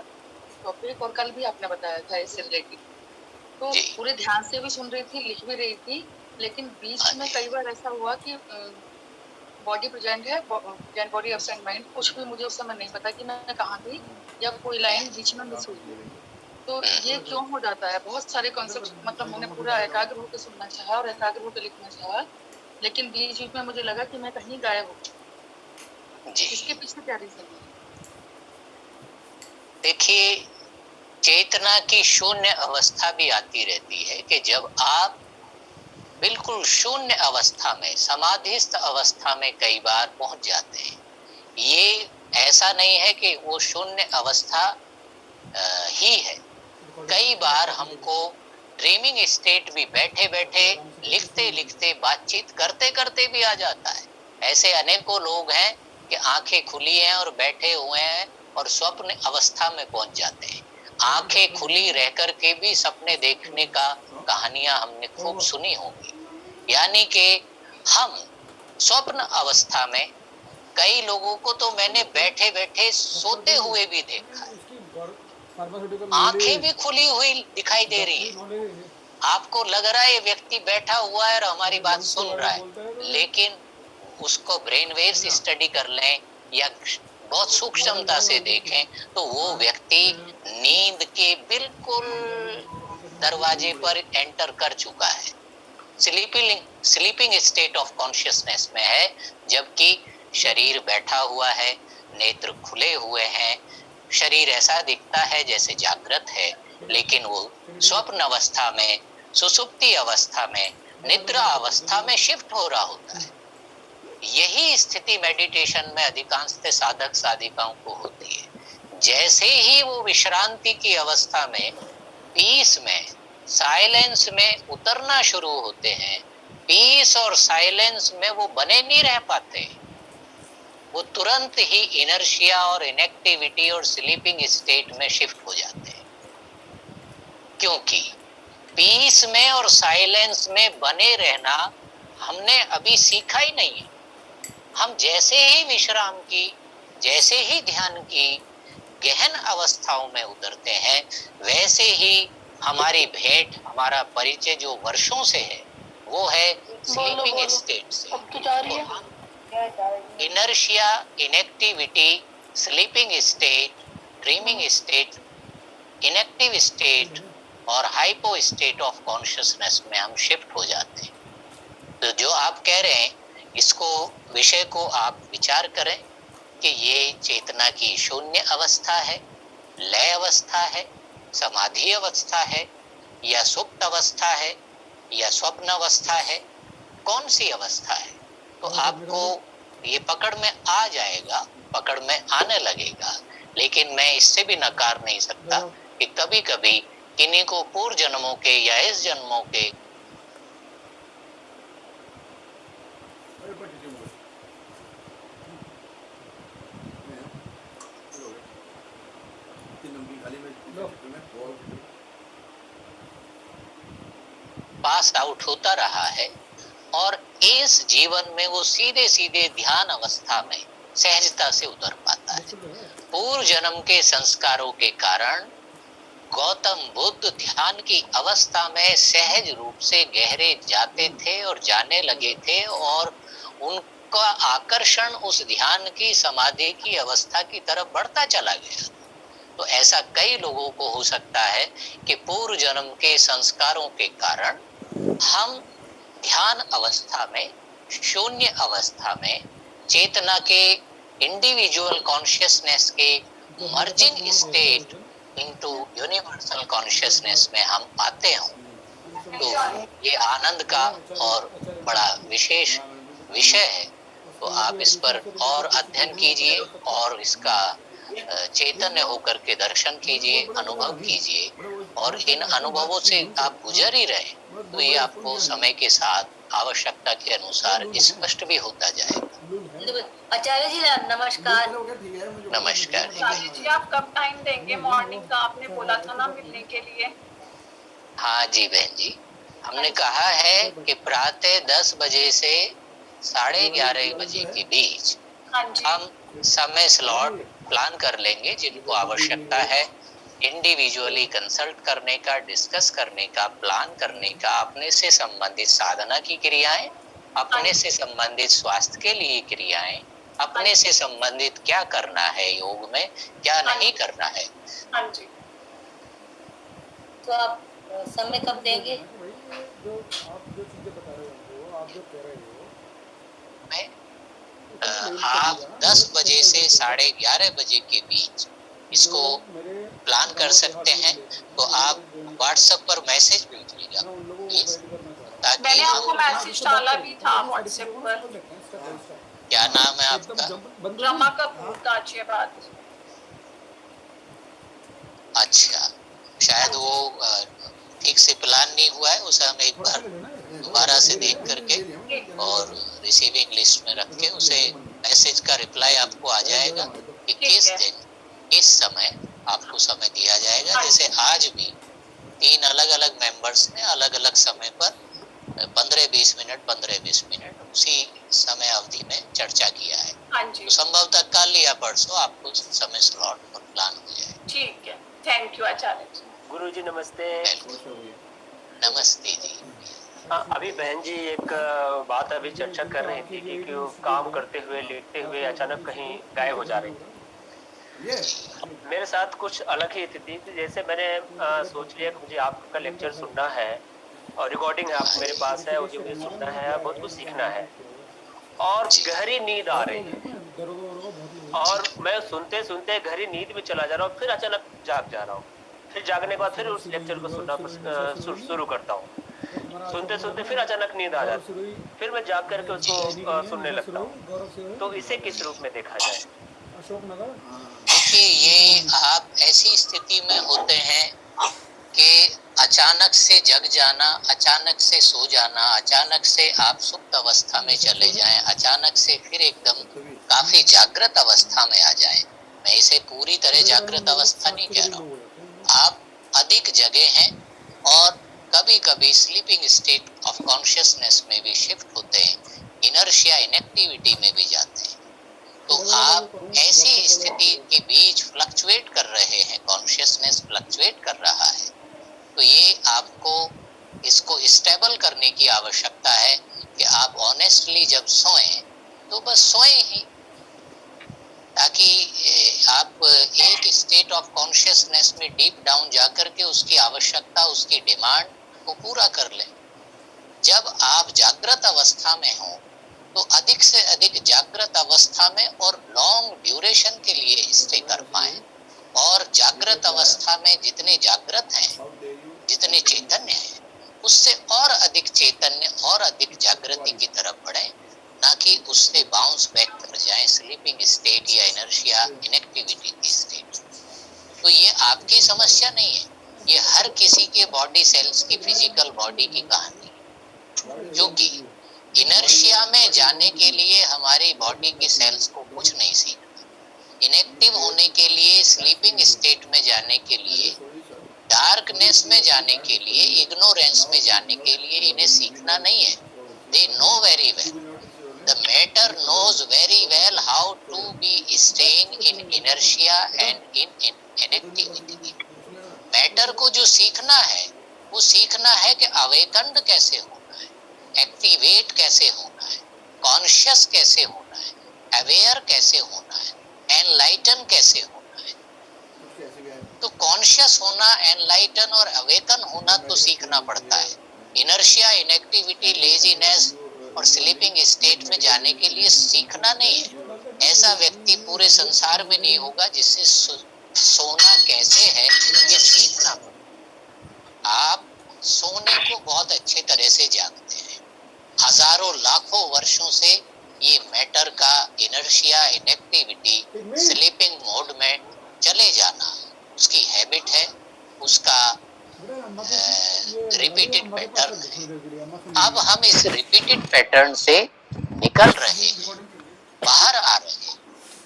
टॉपिक, और कल भी आपने बताया था इससे रिलेटेड, तो पूरे ध्यान से भी सुन रही थी, लिख भी रही थी, लेकिन बीच में कई बार ऐसा हुआ कि बॉडी प्रेजेंट है, डेड बॉडी एब्सेंट माइंड, कुछ भी मुझे उस समय नहीं पता कि मैं कहाँ थी, या कोई लाइन बीच में मिस हुई। तो ये क्यों हो जाता है? बहुत सारे कॉन्सेप्ट, मतलब मैंने पूरा एकाग्र होकर सुनना चाहा और एकाग्र होकर लिखना चाहा, लेकिन बीच बीच में मुझे लगा कि मैं कहीं गायब हूँ। इसके पीछे क्या रीजन है? देखिए, चेतना की शून्य अवस्था भी आती रहती है कि जब आप बिल्कुल शून्य अवस्था में, समाधिस्थ अवस्था में कई बार पहुंच जाते हैं। ये ऐसा नहीं है कि वो शून्य अवस्था ही है। कई बार हमको ड्रीमिंग स्टेट भी बैठे बैठे, लिखते लिखते, बातचीत करते करते भी आ जाता है। ऐसे अनेकों लोग हैं कि आंखें खुली हैं और बैठे हुए हैं और स्वप्न अवस्था में पहुंच जाते हैं। आंखें खुली रह कर के भी सपने देखने का कहानियां हमने खूब सुनी होंगी। यानी कि हम स्वप्न अवस्था में, कई लोगों को तो मैंने बैठे बैठे सोते हुए भी देखा है। आंखें भी खुली हुई दिखाई दे रही है, आपको लग रहा है ये व्यक्ति बैठा हुआ है और हमारी बात सुन रहा है, लेकिन उसको ब्रेन वेव्स स्टडी कर लें या बहुत सूक्ष्मता से देखें तो वो व्यक्ति नींद के बिल्कुल दरवाजे पर एंटर कर चुका है। स्लीपिंग स्टेट ऑफ कॉन्शियसनेस में है, जबकि शरीर बैठा हुआ है, नेत्र खुले हुए हैं, शरीर ऐसा दिखता है जैसे जागृत है, लेकिन वो स्वप्न अवस्था में, सुसुप्ति अवस्था में, निद्रा अवस्था में शिफ्ट हो रहा होता है। यही स्थिति मेडिटेशन में अधिकांश साधक साधिकाओं को होती है। जैसे ही वो विश्रांति की अवस्था में, पीस में, साइलेंस में उतरना शुरू होते हैं, पीस और साइलेंस में वो बने नहीं रह पाते, वो तुरंत ही इनर्शिया और इनएक्टिविटी और स्लीपिंग स्टेट में शिफ्ट हो जाते हैं। क्योंकि पीस में और साइलेंस में बने रहना हमने अभी सीखा ही नहीं है। हम जैसे ही विश्राम की, जैसे ही ध्यान की गहन अवस्थाओं में उतरते हैं, वैसे ही हमारी भेंट, हमारा परिचय जो वर्षों से है, वो है स्लीपिंग स्टेट से। Inertia, inactivity, sleeping state, dreaming state, inactive state और हाइपो स्टेट ऑफ कॉन्शियसनेस में हम शिफ्ट हो जाते हैं। तो जो आप कह रहे हैं, इसको, विषय को आप विचार करें कि ये चेतना की शून्य अवस्था है, लय अवस्था है, समाधि अवस्था है, या सुप्त अवस्था है, या स्वप्न अवस्था है, कौन सी अवस्था है? तो आपको ये पकड़ में आ जाएगा, पकड़ में आने लगेगा। लेकिन मैं इससे भी नकार नहीं सकता कि कभी कभी किन्हीं को पूर्व जन्मों के या इस जन्मों के पास आउट होता रहा है, और इस जीवन में वो सीधे सीधे ध्यान अवस्था में सहजता से उतर पाता है। पूर्व जन्म के संस्कारों के कारण गौतम बुद्ध ध्यान की अवस्था में सहज रूप से गहरे जाते थे और जाने लगे थे, और उनका आकर्षण उस ध्यान की, समाधि की अवस्था की तरफ बढ़ता चला गया। तो ऐसा कई लोगों को हो सकता है कि पूर्व जन्म के संस्कारों के कारण हम ध्यान अवस्था में, शून्य अवस्था में, चेतना के इंडिविजुअल कॉन्शियसनेस के merging state into universal consciousness में हम आते हों। तो ये आनंद का और बड़ा विशेष विषय है। तो आप इस पर और अध्ययन कीजिए और इसका चैतन्य होकर के दर्शन कीजिए, अनुभव कीजिए, और इन अनुभवों से आप गुजर ही रहे, तो ये आपको समय के साथ आवश्यकता के अनुसार स्पष्ट भी होता जाएगा। आचार्य जी नमस्कार। नमस्कार। आचार्य जी, आप कब टाइम देंगे? मॉर्निंग का आपने बोला था ना मिलने के लिए। हाँ जी बहन जी, हमने कहा है कि प्रातः 10 बजे से 11:30 बजे के बीच हम समय स्लॉट प्लान कर लेंगे, जिनको आवश्यकता है इंडिविजुअली कंसल्ट करने का, डिस्कस करने का, प्लान करने का, अपने से संबंधित साधना की क्रियाएं, अपने से संबंधित स्वास्थ्य के लिए क्रियाएं, अपने से संबंधित क्या करना है योग में, क्या नहीं करना है। हाँ जी। तो आप समय कब देंगे? मैं आप 10 बजे से 11:30 बजे के बीच इसको प्लान कर सकते हैं। तो आप व्हाट्सएप पर मैसेज भेजिएगा प्लीज, ताकि मैंने आपको मैसेज डाला भी था व्हाट्सएप पर। क्या नाम है आपका? रमा कपूर, गाजियाबाद। अच्छा, शायद वो ठीक से प्लान नहीं हुआ है, उसे हम एक बार दोबारा से देख करके और रिसीविंग लिस्ट में रख के उसे मैसेज का रिप्लाई आपको आ जाएगा कि किस दिन किस समय आपको समय दिया जाएगा। जैसे आज भी 3 अलग अलग मेंबर्स ने अलग अलग समय पर 15-20 मिनट उसी समय अवधि में चर्चा किया है। तो संभवतः कल या परसों आपको समय स्लॉट पर प्लान हो जाए। ठीक है, थैंक यू आचार्य जी। गुरु जी नमस्ते। नमस्ते जी। अभी बहन जी एक बात अभी चर्चा कर रही थी कि वो काम करते हुए, लेटते हुए अचानक कहीं गायब हो जा रही थी। मेरे साथ कुछ अलग ही स्थिति थी। जैसे मैंने सोच लिया कि मुझे आपका लेक्चर सुनना है और रिकॉर्डिंग है, आप मेरे पास है, मुझे मुझे सुनना है, बहुत कुछ सीखना है और गहरी नींद आ रही है और मैं सुनते सुनते गहरी नींद में चला जा रहा हूँ, फिर अचानक जाग जा रहा हूँ, फिर जागने के बाद फिर उस लेक्चर को सुनना शुरू करता हूँ, सुनते सुनते फिर अचानक नींद आ जाती है, फिर मैं जाग करके उसको सुनने लगता हूँ। तो इसे किस रूप में देखा जाए? देखिए, ये आप ऐसी स्थिति में होते हैं कि अचानक से जग जाना, अचानक से सो जाना, अचानक से आप सुप्त अवस्था में चले जाएं, अचानक से फिर एकदम काफी जागृत अवस्था में आ जाएं। मैं इसे पूरी तरह जागृत अवस्था नहीं कह रहा हूँ, आप अधिक जगे हैं और कभी कभी स्लीपिंग स्टेट ऑफ कॉन्शियसनेस में भी शिफ्ट होते हैं, इनर्शिया इनएक्टिविटी में भी जाते हैं। तो आप ऐसी स्थिति के बीच फ्लक्चुएट कर रहे हैं, कॉन्शियसनेस फ्लक्चुएट कर रहा है, तो ये आपको इसको स्टेबल करने की आवश्यकता है कि आप ऑनेस्टली जब सोएं तो बस सोएं ही, ताकि आप एक स्टेट ऑफ कॉन्शियसनेस में डीप डाउन जाकर के उसकी आवश्यकता, उसकी डिमांड को पूरा कर लें। जब आप जागृत अवस्था में हो तो अधिक से अधिक जागृत अवस्था में और लॉन्ग ड्यूरेशन के लिए स्टे कर पाएं, और जागृत अवस्था में जितने जागृत हैं, जितने चैतन्य हैं, उससे और अधिक चैतन्य और अधिक जागृति की तरफ बढ़ें, ना कि उससे बाउंस बैक कर जाएं स्लीपिंग स्टेट या इनर्शिया इनएक्टिविटी की स्टेट। तो ये आपकी समस्या नहीं है, ये हर किसी के बॉडी सेल्स की, फिजिकल बॉडी की कहानी है, क्योंकि इनर्शिया में जाने के लिए हमारी बॉडी की सेल्स को कुछ नहीं सीखना, इनएक्टिव होने के लिए, स्लीपिंग स्टेट में जाने के लिए, डार्कनेस में जाने के लिए, इग्नोरेंस में जाने के लिए इन्हें सीखना नहीं है। They know very well, the matter knows very well how to be staying in inertia and in inactivity. Matter को जो सीखना है वो सीखना है कि अवेकन्ड कैसे होना है, एक्टिवेट कैसे होना है, कॉन्शियस कैसे होना है, अवेयर कैसे होना है, एनलाइटन कैसे होना है। तो कॉन्शियस होना, एनलाइटन और अवेकन होना तो सीखना पड़ता है। इनर्शिया, इनएक्टिविटी, लेजीनेस और स्लीपिंग स्टेट में जाने के लिए सीखना नहीं है। ऐसा व्यक्ति पूरे संसार में नहीं होगा जिससे सोना कैसे है ये सीखना पड़ेगा। आप सोने को बहुत अच्छे तरह से जानते हैं, हजारों लाखों वर्षों से ये मैटर का इनर्शिया, इनएक्टिविटी, स्लीपिंग मोड में चले जाना उसकी हैबिट है, उसका रिपीटेड पैटर्न है। अब हम इस रिपीटेड पैटर्न से निकल रहे हैं, बाहर आ रहे हैं।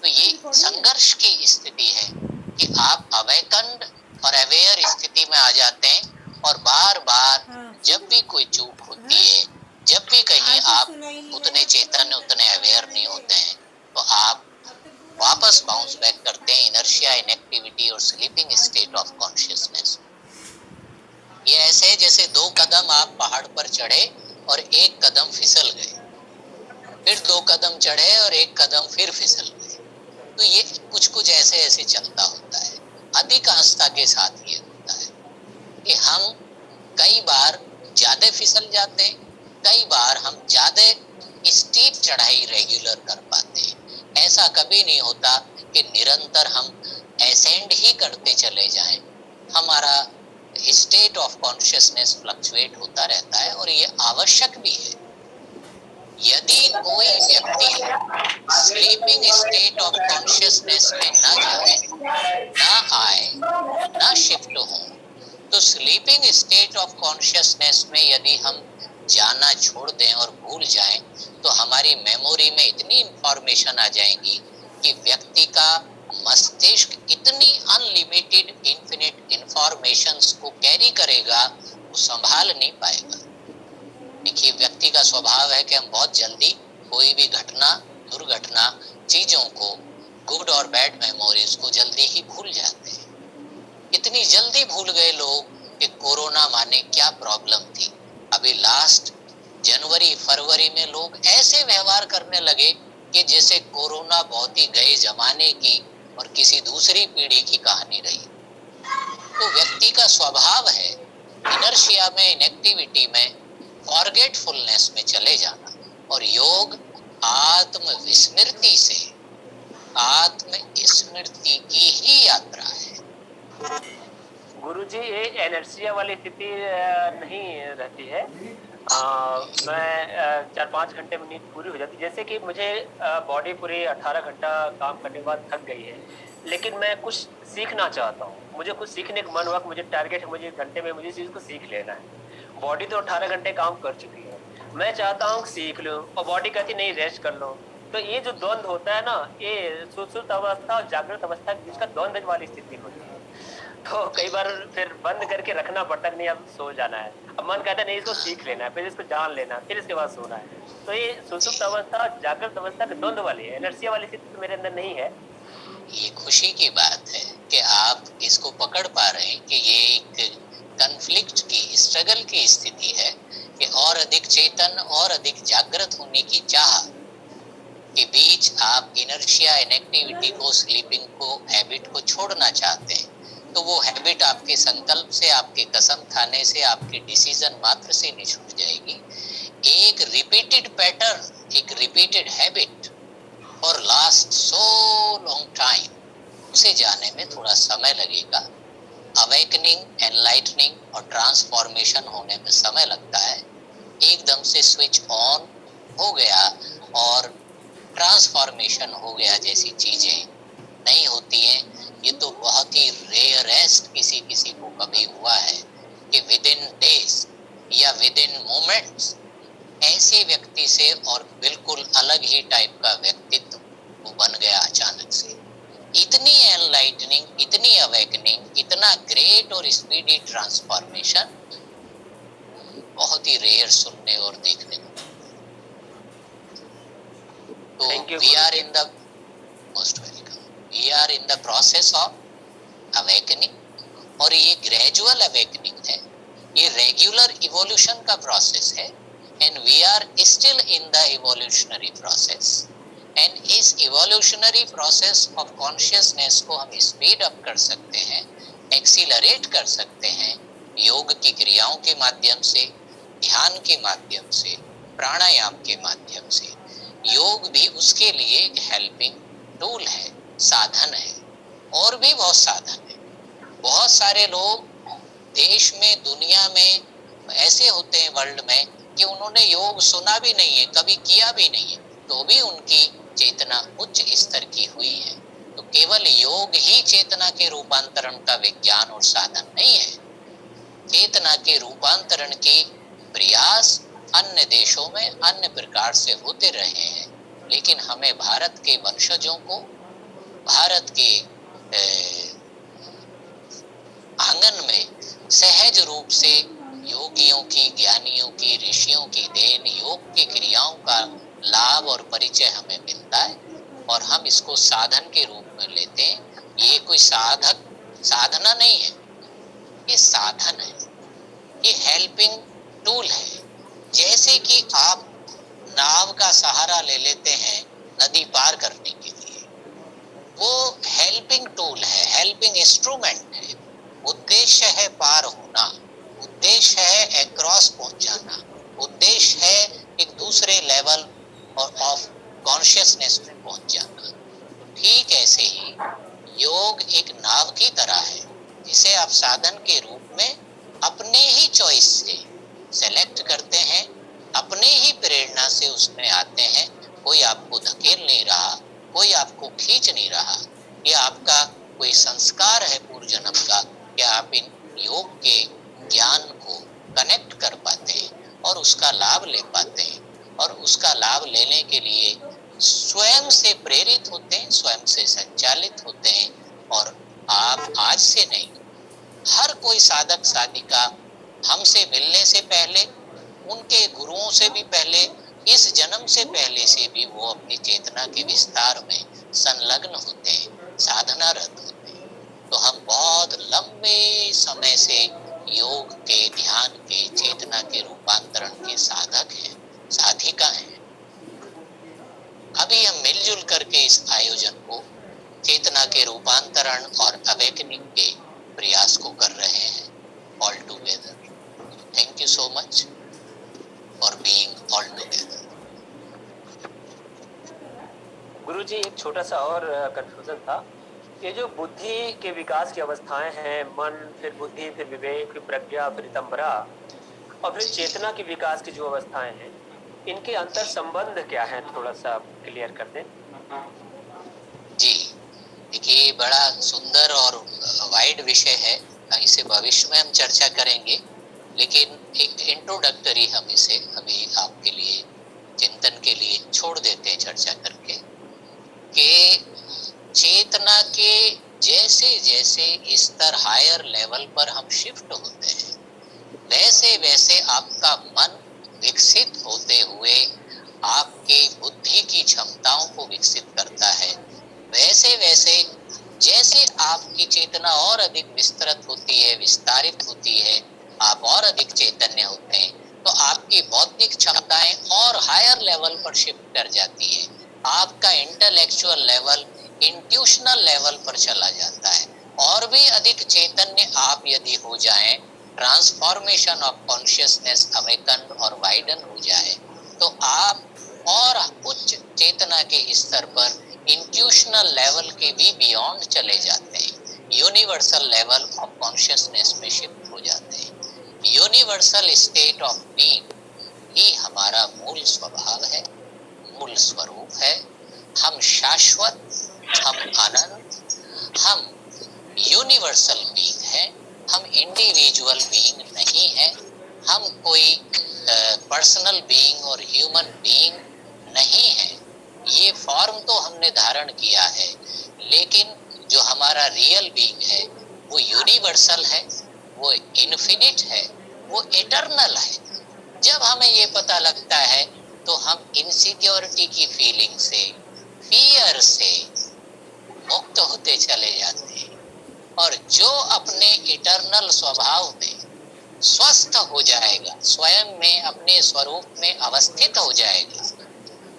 तो ये संघर्ष की स्थिति है कि आप अवेकन्ड और अवेयर स्थिति में आ जाते हैं और बार बार जब भी कोई चूक होती है, जब भी कहीं आप उतने चेतन, उतने अवेयर नहीं होते हैं, तो आप वापस बाउंस बैक करते हैं इनर्शिया, इनएक्टिविटी और स्लीपिंग स्टेट ऑफ कॉन्शियसनेस। ये ऐसे है जैसे 2 कदम आप पहाड़ पर चढ़े और 1 कदम फिसल गए, फिर 2 कदम चढ़े और 1 कदम फिर फिसल गए। तो ये कुछ कुछ ऐसे ऐसे चलता होता है। अधिक आस्था के साथ ये होता है कि हम कई बार ज्यादा फिसल जाते हैं, कई बार हम ज्यादा स्टीप चढ़ाई रेगुलर कर पाते हैं। ऐसा कभी नहीं होता कि निरंतर हम एसेंड ही करते चले जाएं। हमारा स्टेट ऑफ कॉन्शियसनेस फ्लक्चुएट होता रहता है और ये आवश्यक भी है। यदि कोई व्यक्ति स्लीपिंग स्टेट ऑफ कॉन्शियसनेस में ना जाए, ना आए, ना शिफ्ट हो, तो स्लीपिंग स्टेट ऑफ कॉन्शियसनेस में यदि हम जाना छोड़ दें और भूल जाएं, तो हमारी मेमोरी में इतनी इंफॉर्मेशन आ जाएंगी कि व्यक्ति का मस्तिष्क इतनी अनलिमिटेड इन्फिनिट इंफॉर्मेशंस को कैरी करेगा, वो संभाल नहीं पाएगा। देखिए, व्यक्ति का स्वभाव है कि हम बहुत जल्दी कोई भी घटना, दुर्घटना, चीजों को, गुड और बैड मेमोरीज को जल्दी ही भूल जाते हैं। इतनी जल्दी भूल गए लोग कि कोरोना माने क्या प्रॉब्लम थी। अभी लास्ट जनवरी फरवरी में लोग ऐसे व्यवहार करने लगे कि जैसे कोरोना बहुत ही गए जमाने की और किसी दूसरी पीढ़ी की कहानी रही। तो व्यक्ति का स्वभाव है इनर्शिया में, इनएक्टिविटी में, फॉरगेटफुलनेस में चले जाना। और योग आत्म विस्मृति से, आत्म स्मृति की ही यात्रा है। गुरुजी, ये एनर्सिया वाली स्थिति नहीं रहती है। मैं 4-5 घंटे में नींद पूरी हो जाती है। जैसे कि मुझे बॉडी पूरी 18 घंटा काम करने के बाद थक गई है, लेकिन मैं कुछ सीखना चाहता हूँ, मुझे कुछ सीखने का मन हुआ कि मुझे टारगेट है, मुझे इस घंटे में मुझे इस चीज़ को सीख लेना है। बॉडी तो 18 घंटे काम कर चुकी है, मैं चाहता हूँ सीख लूँ, और बॉडी कहती नहीं रेस्ट कर लो। तो ये जो द्वंद्व होता है ना, ये सुषुप्त अवस्था और जागृत अवस्था के बीच का द्वंद्व वाली स्थिति होती है। तो कई बार फिर बंद करके रखना पड़ता है, नहीं अब सो जाना है, अब मन कहता है नहीं इसको सीख लेना है, फिर इसको जान लेना है, फिर इसके बाद सोना है। तो ये सुषुप्त अवस्था और जागृत अवस्था के द्वंद्व वाली है, एनर्सिया वाली स्थिति तो मेरे अंदर नहीं है। ये खुशी की बात है कि आप इसको पकड़ पा रहे हैं कि ये एक कन्फ्लिक्ट की, स्ट्रगल की स्थिति है कि और अधिक चेतन और अधिक जागृत होने की चाह के बीच आप इनर्शिया, इनएक्टिविटी को, स्लीपिंग को, हैबिट को छोड़ना चाहते हैं। तो वो हैबिट आपके संकल्प से, आपके कसम खाने से, आपके डिसीजन मात्र से नहीं छूट जाएगी। एक रिपीटेड पैटर्न, एक repeated habit for last so long time, उसे जाने में थोड़ा समय लगेगा। अवेकनिंग, एनलाइटनिंग और ट्रांसफॉर्मेशन होने में समय लगता है। एकदम से स्विच ऑन हो गया और ट्रांसफॉर्मेशन हो गया जैसी चीजें नहीं होती हैं। ये तो बहुत ही रेयरेस्ट किसी किसी को कभी हुआ है कि विद इन डेज या विद इन मोमेंट्स ऐसे व्यक्ति से और बिल्कुल अलग ही टाइप का व्यक्तित्व वो बन गया अचानक से। इतनी एनलाइटनिंग, इतनी अवेकनिंग, इतना ग्रेट और स्पीडी ट्रांसफॉर्मेशन बहुत ही रेयर सुनने और देखने को। तो we are in the most welcome, we are in the process of awakening. और ये ग्रेजुअल अवेकनिंग है, ये रेगुलर इवोल्यूशन का प्रोसेस है। And we are still in the evolutionary process. And इस इवोल्यूशनरी प्रोसेस ऑफ कॉन्शियसनेस को हम speed up कर सकते हैं, एक्सीलरेट कर सकते हैं योग की क्रियाओं के माध्यम से, ध्यान के माध्यम से, प्राणायाम के माध्यम से। योग भी उसके लिए एक हेल्पिंग टूल है, साधन है। और भी बहुत साधन है। बहुत सारे लोग देश में, दुनिया में ऐसे होते हैं वर्ल्ड में कि उन्होंने योग सुना भी नहीं है, कभी किया भी नहीं है, तो भी उनकी चेतना उच्च स्तर की हुई है। तो केवल योग ही चेतना के रूपांतरण का विज्ञान और साधन नहीं है। चेतना के रूपांतरण के प्रयास अन्य देशों में अन्य प्रकार से होते रहे हैं, लेकिन हमें भारत के वंशजों को, भारत के आंगन में सहज रूप से योगियों की, ज्ञानियों की, ऋषियों की देन, योग की क्रियाओं का लाभ और परिचय हमें मिलता है और हम इसको साधन के रूप में लेते हैं। ये कोई साधना नहीं है, ये साधन है, ये हेल्पिंग टूल है। जैसे कि आप नाव का सहारा ले लेते हैं नदी पार करने के लिए, वो हेल्पिंग टूल है, हेल्पिंग इंस्ट्रूमेंट है। उद्देश्य है पार होना, उद्देश्य है एक्रॉस पहुंच जाना, उद्देश्य है एक दूसरे लेवल और ऑफ कॉन्शियसनेस में पहुंच जाना। ठीक ऐसे ही योग एक नाव की तरह है, जिसे आप साधन के रूप में अपने ही चॉइस से सेलेक्ट करते हैं, अपने ही प्रेरणा से उसमें आते हैं। कोई आपको धकेल नहीं रहा, कोई आपको खींच नहीं रहा। ये आपका कोई संस्कार है पूर्व जन्म का कि आप इन योग के ज्ञान को कनेक्ट कर पाते हैं और उसका लाभ ले पाते हैं। और उसका लाभ लेने के लिए स्वयं से प्रेरित होते हैं, स्वयं से संचालित होते हैं। और आप आज से नहीं, हर कोई साधक साधिका हमसे मिलने से पहले, उनके गुरुओं से भी पहले, इस जन्म से पहले से भी वो अपनी चेतना के विस्तार में संलग्न होते हैं, साधनारत होते हैं। तो हम बहुत लंबे समय से योग के, ध्यान के, चेतना के रूपांतरण के साधक हैं, साधिका हैं। अभी हम मिलजुल करके इस आयोजन को चेतना के रूपांतरण और अवेकनिंग के प्रयास को कर रहे हैं all together. Thank you so much for being all together. Guruji, एक छोटा सा और कंफ्यूजन था। ये जो बुद्धि के विकास की अवस्थाएं हैं, मन, फिर बुद्धि, फिर विवेक, फिर प्रज्ञा, फिर तंबरा, और फिर चेतना के विकास की जो अवस्थाएं हैं, इनके अंतर संबंध क्या है, थोड़ा सा क्लियर कर दें। जी देखिए, बड़ा सुंदर और वाइड विषय है, इसे भविष्य में हम चर्चा करेंगे, लेकिन एक इंट्रोडक्टरी हम इसे अभी आपके लिए चिंतन के लिए छोड़ देते हैं चर्चा करके, कि चेतना के जैसे जैसे स्तर हायर लेवल पर हम शिफ्ट होते हैं, वैसे वैसे आपका मन विकसित होते हुए आपके बुद्धि की क्षमताओं को विकसित करता है। वैसे वैसे जैसे आपकी चेतना और अधिक विस्तृत होती है, विस्तारित होती है, आप और अधिक चैतन्य होते हैं, तो आपकी बौद्धिक क्षमताएं और हायर लेवल पर शिफ्ट कर जाती है। आपका इंटेलेक्चुअल लेवल इंट्यूशनल लेवल पर चला जाता है, और भी अधिक चैतन्य आप यदि हो जाएं, ट्रांसफॉर्मेशन ऑफ कॉन्शियसनेस अवेकन और वाइडन हो जाए, तो आप और उच्च चेतना के स्तर पर इंट्यूशनल लेवल के भी बियॉन्ड चले जाते हैं, यूनिवर्सल लेवल ऑफ कॉन्शियसनेस में शिफ्ट हो जाते हैं। यूनिवर्सल स्टेट ऑफ बीइंग ही हमारा मूल स्वभाव है, मूल स्वरूप है। हम शाश्वत, हम अनंत, हम यूनिवर्सल बीइंग है, हम इंडिविजुअल बीइंग नहीं है, हम कोई पर्सनल बीइंग और ह्यूमन बीइंग नहीं है। ये फॉर्म तो हमने धारण किया है, लेकिन जो हमारा रियल बीइंग है वो यूनिवर्सल है, वो इन्फिनिट है, वो इटर्नल है। जब हमें ये पता लगता है तो हम इनसिक्योरिटी की फीलिंग से, फियर से मुक्त होते चले जाते हैं, और जो अपने इटर्नल स्वभाव में स्वस्थ हो जाएगा, स्वयं में अपने स्वरूप में अवस्थित हो जाएगा,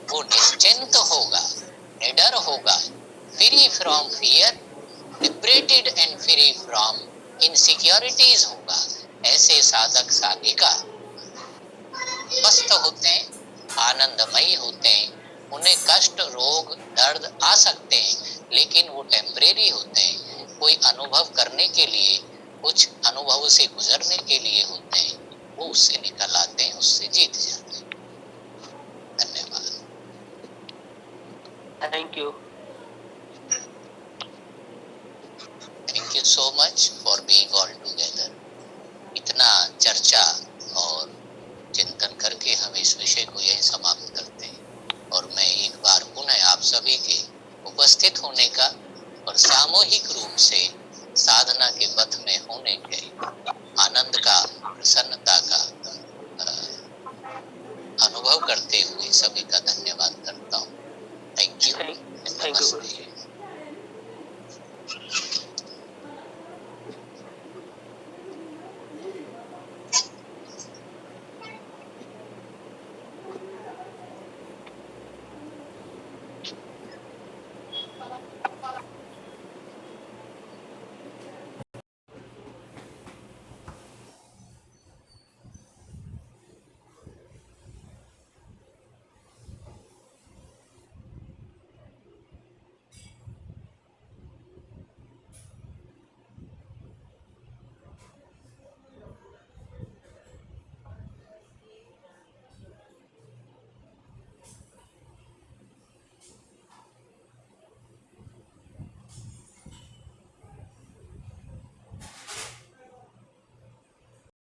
वो निश्चिंत होगा, निडर होगा, free from fear, liberated and free from insecurities होगा। ऐसे साधक साधिका स्वस्थ होते हैं, आनंदमयी होते हैं। उन्हें कष्ट, रोग, दर्द आ सकते हैं, लेकिन वो टेम्परेरी होते हैं, कोई अनुभव करने के लिए, कुछ अनुभव से गुजरने के लिए होते हैं, वो उससे निकल आते हैं, उससे जीत जाते हैं। धन्यवाद। Thank you. Thank you so much for being all together.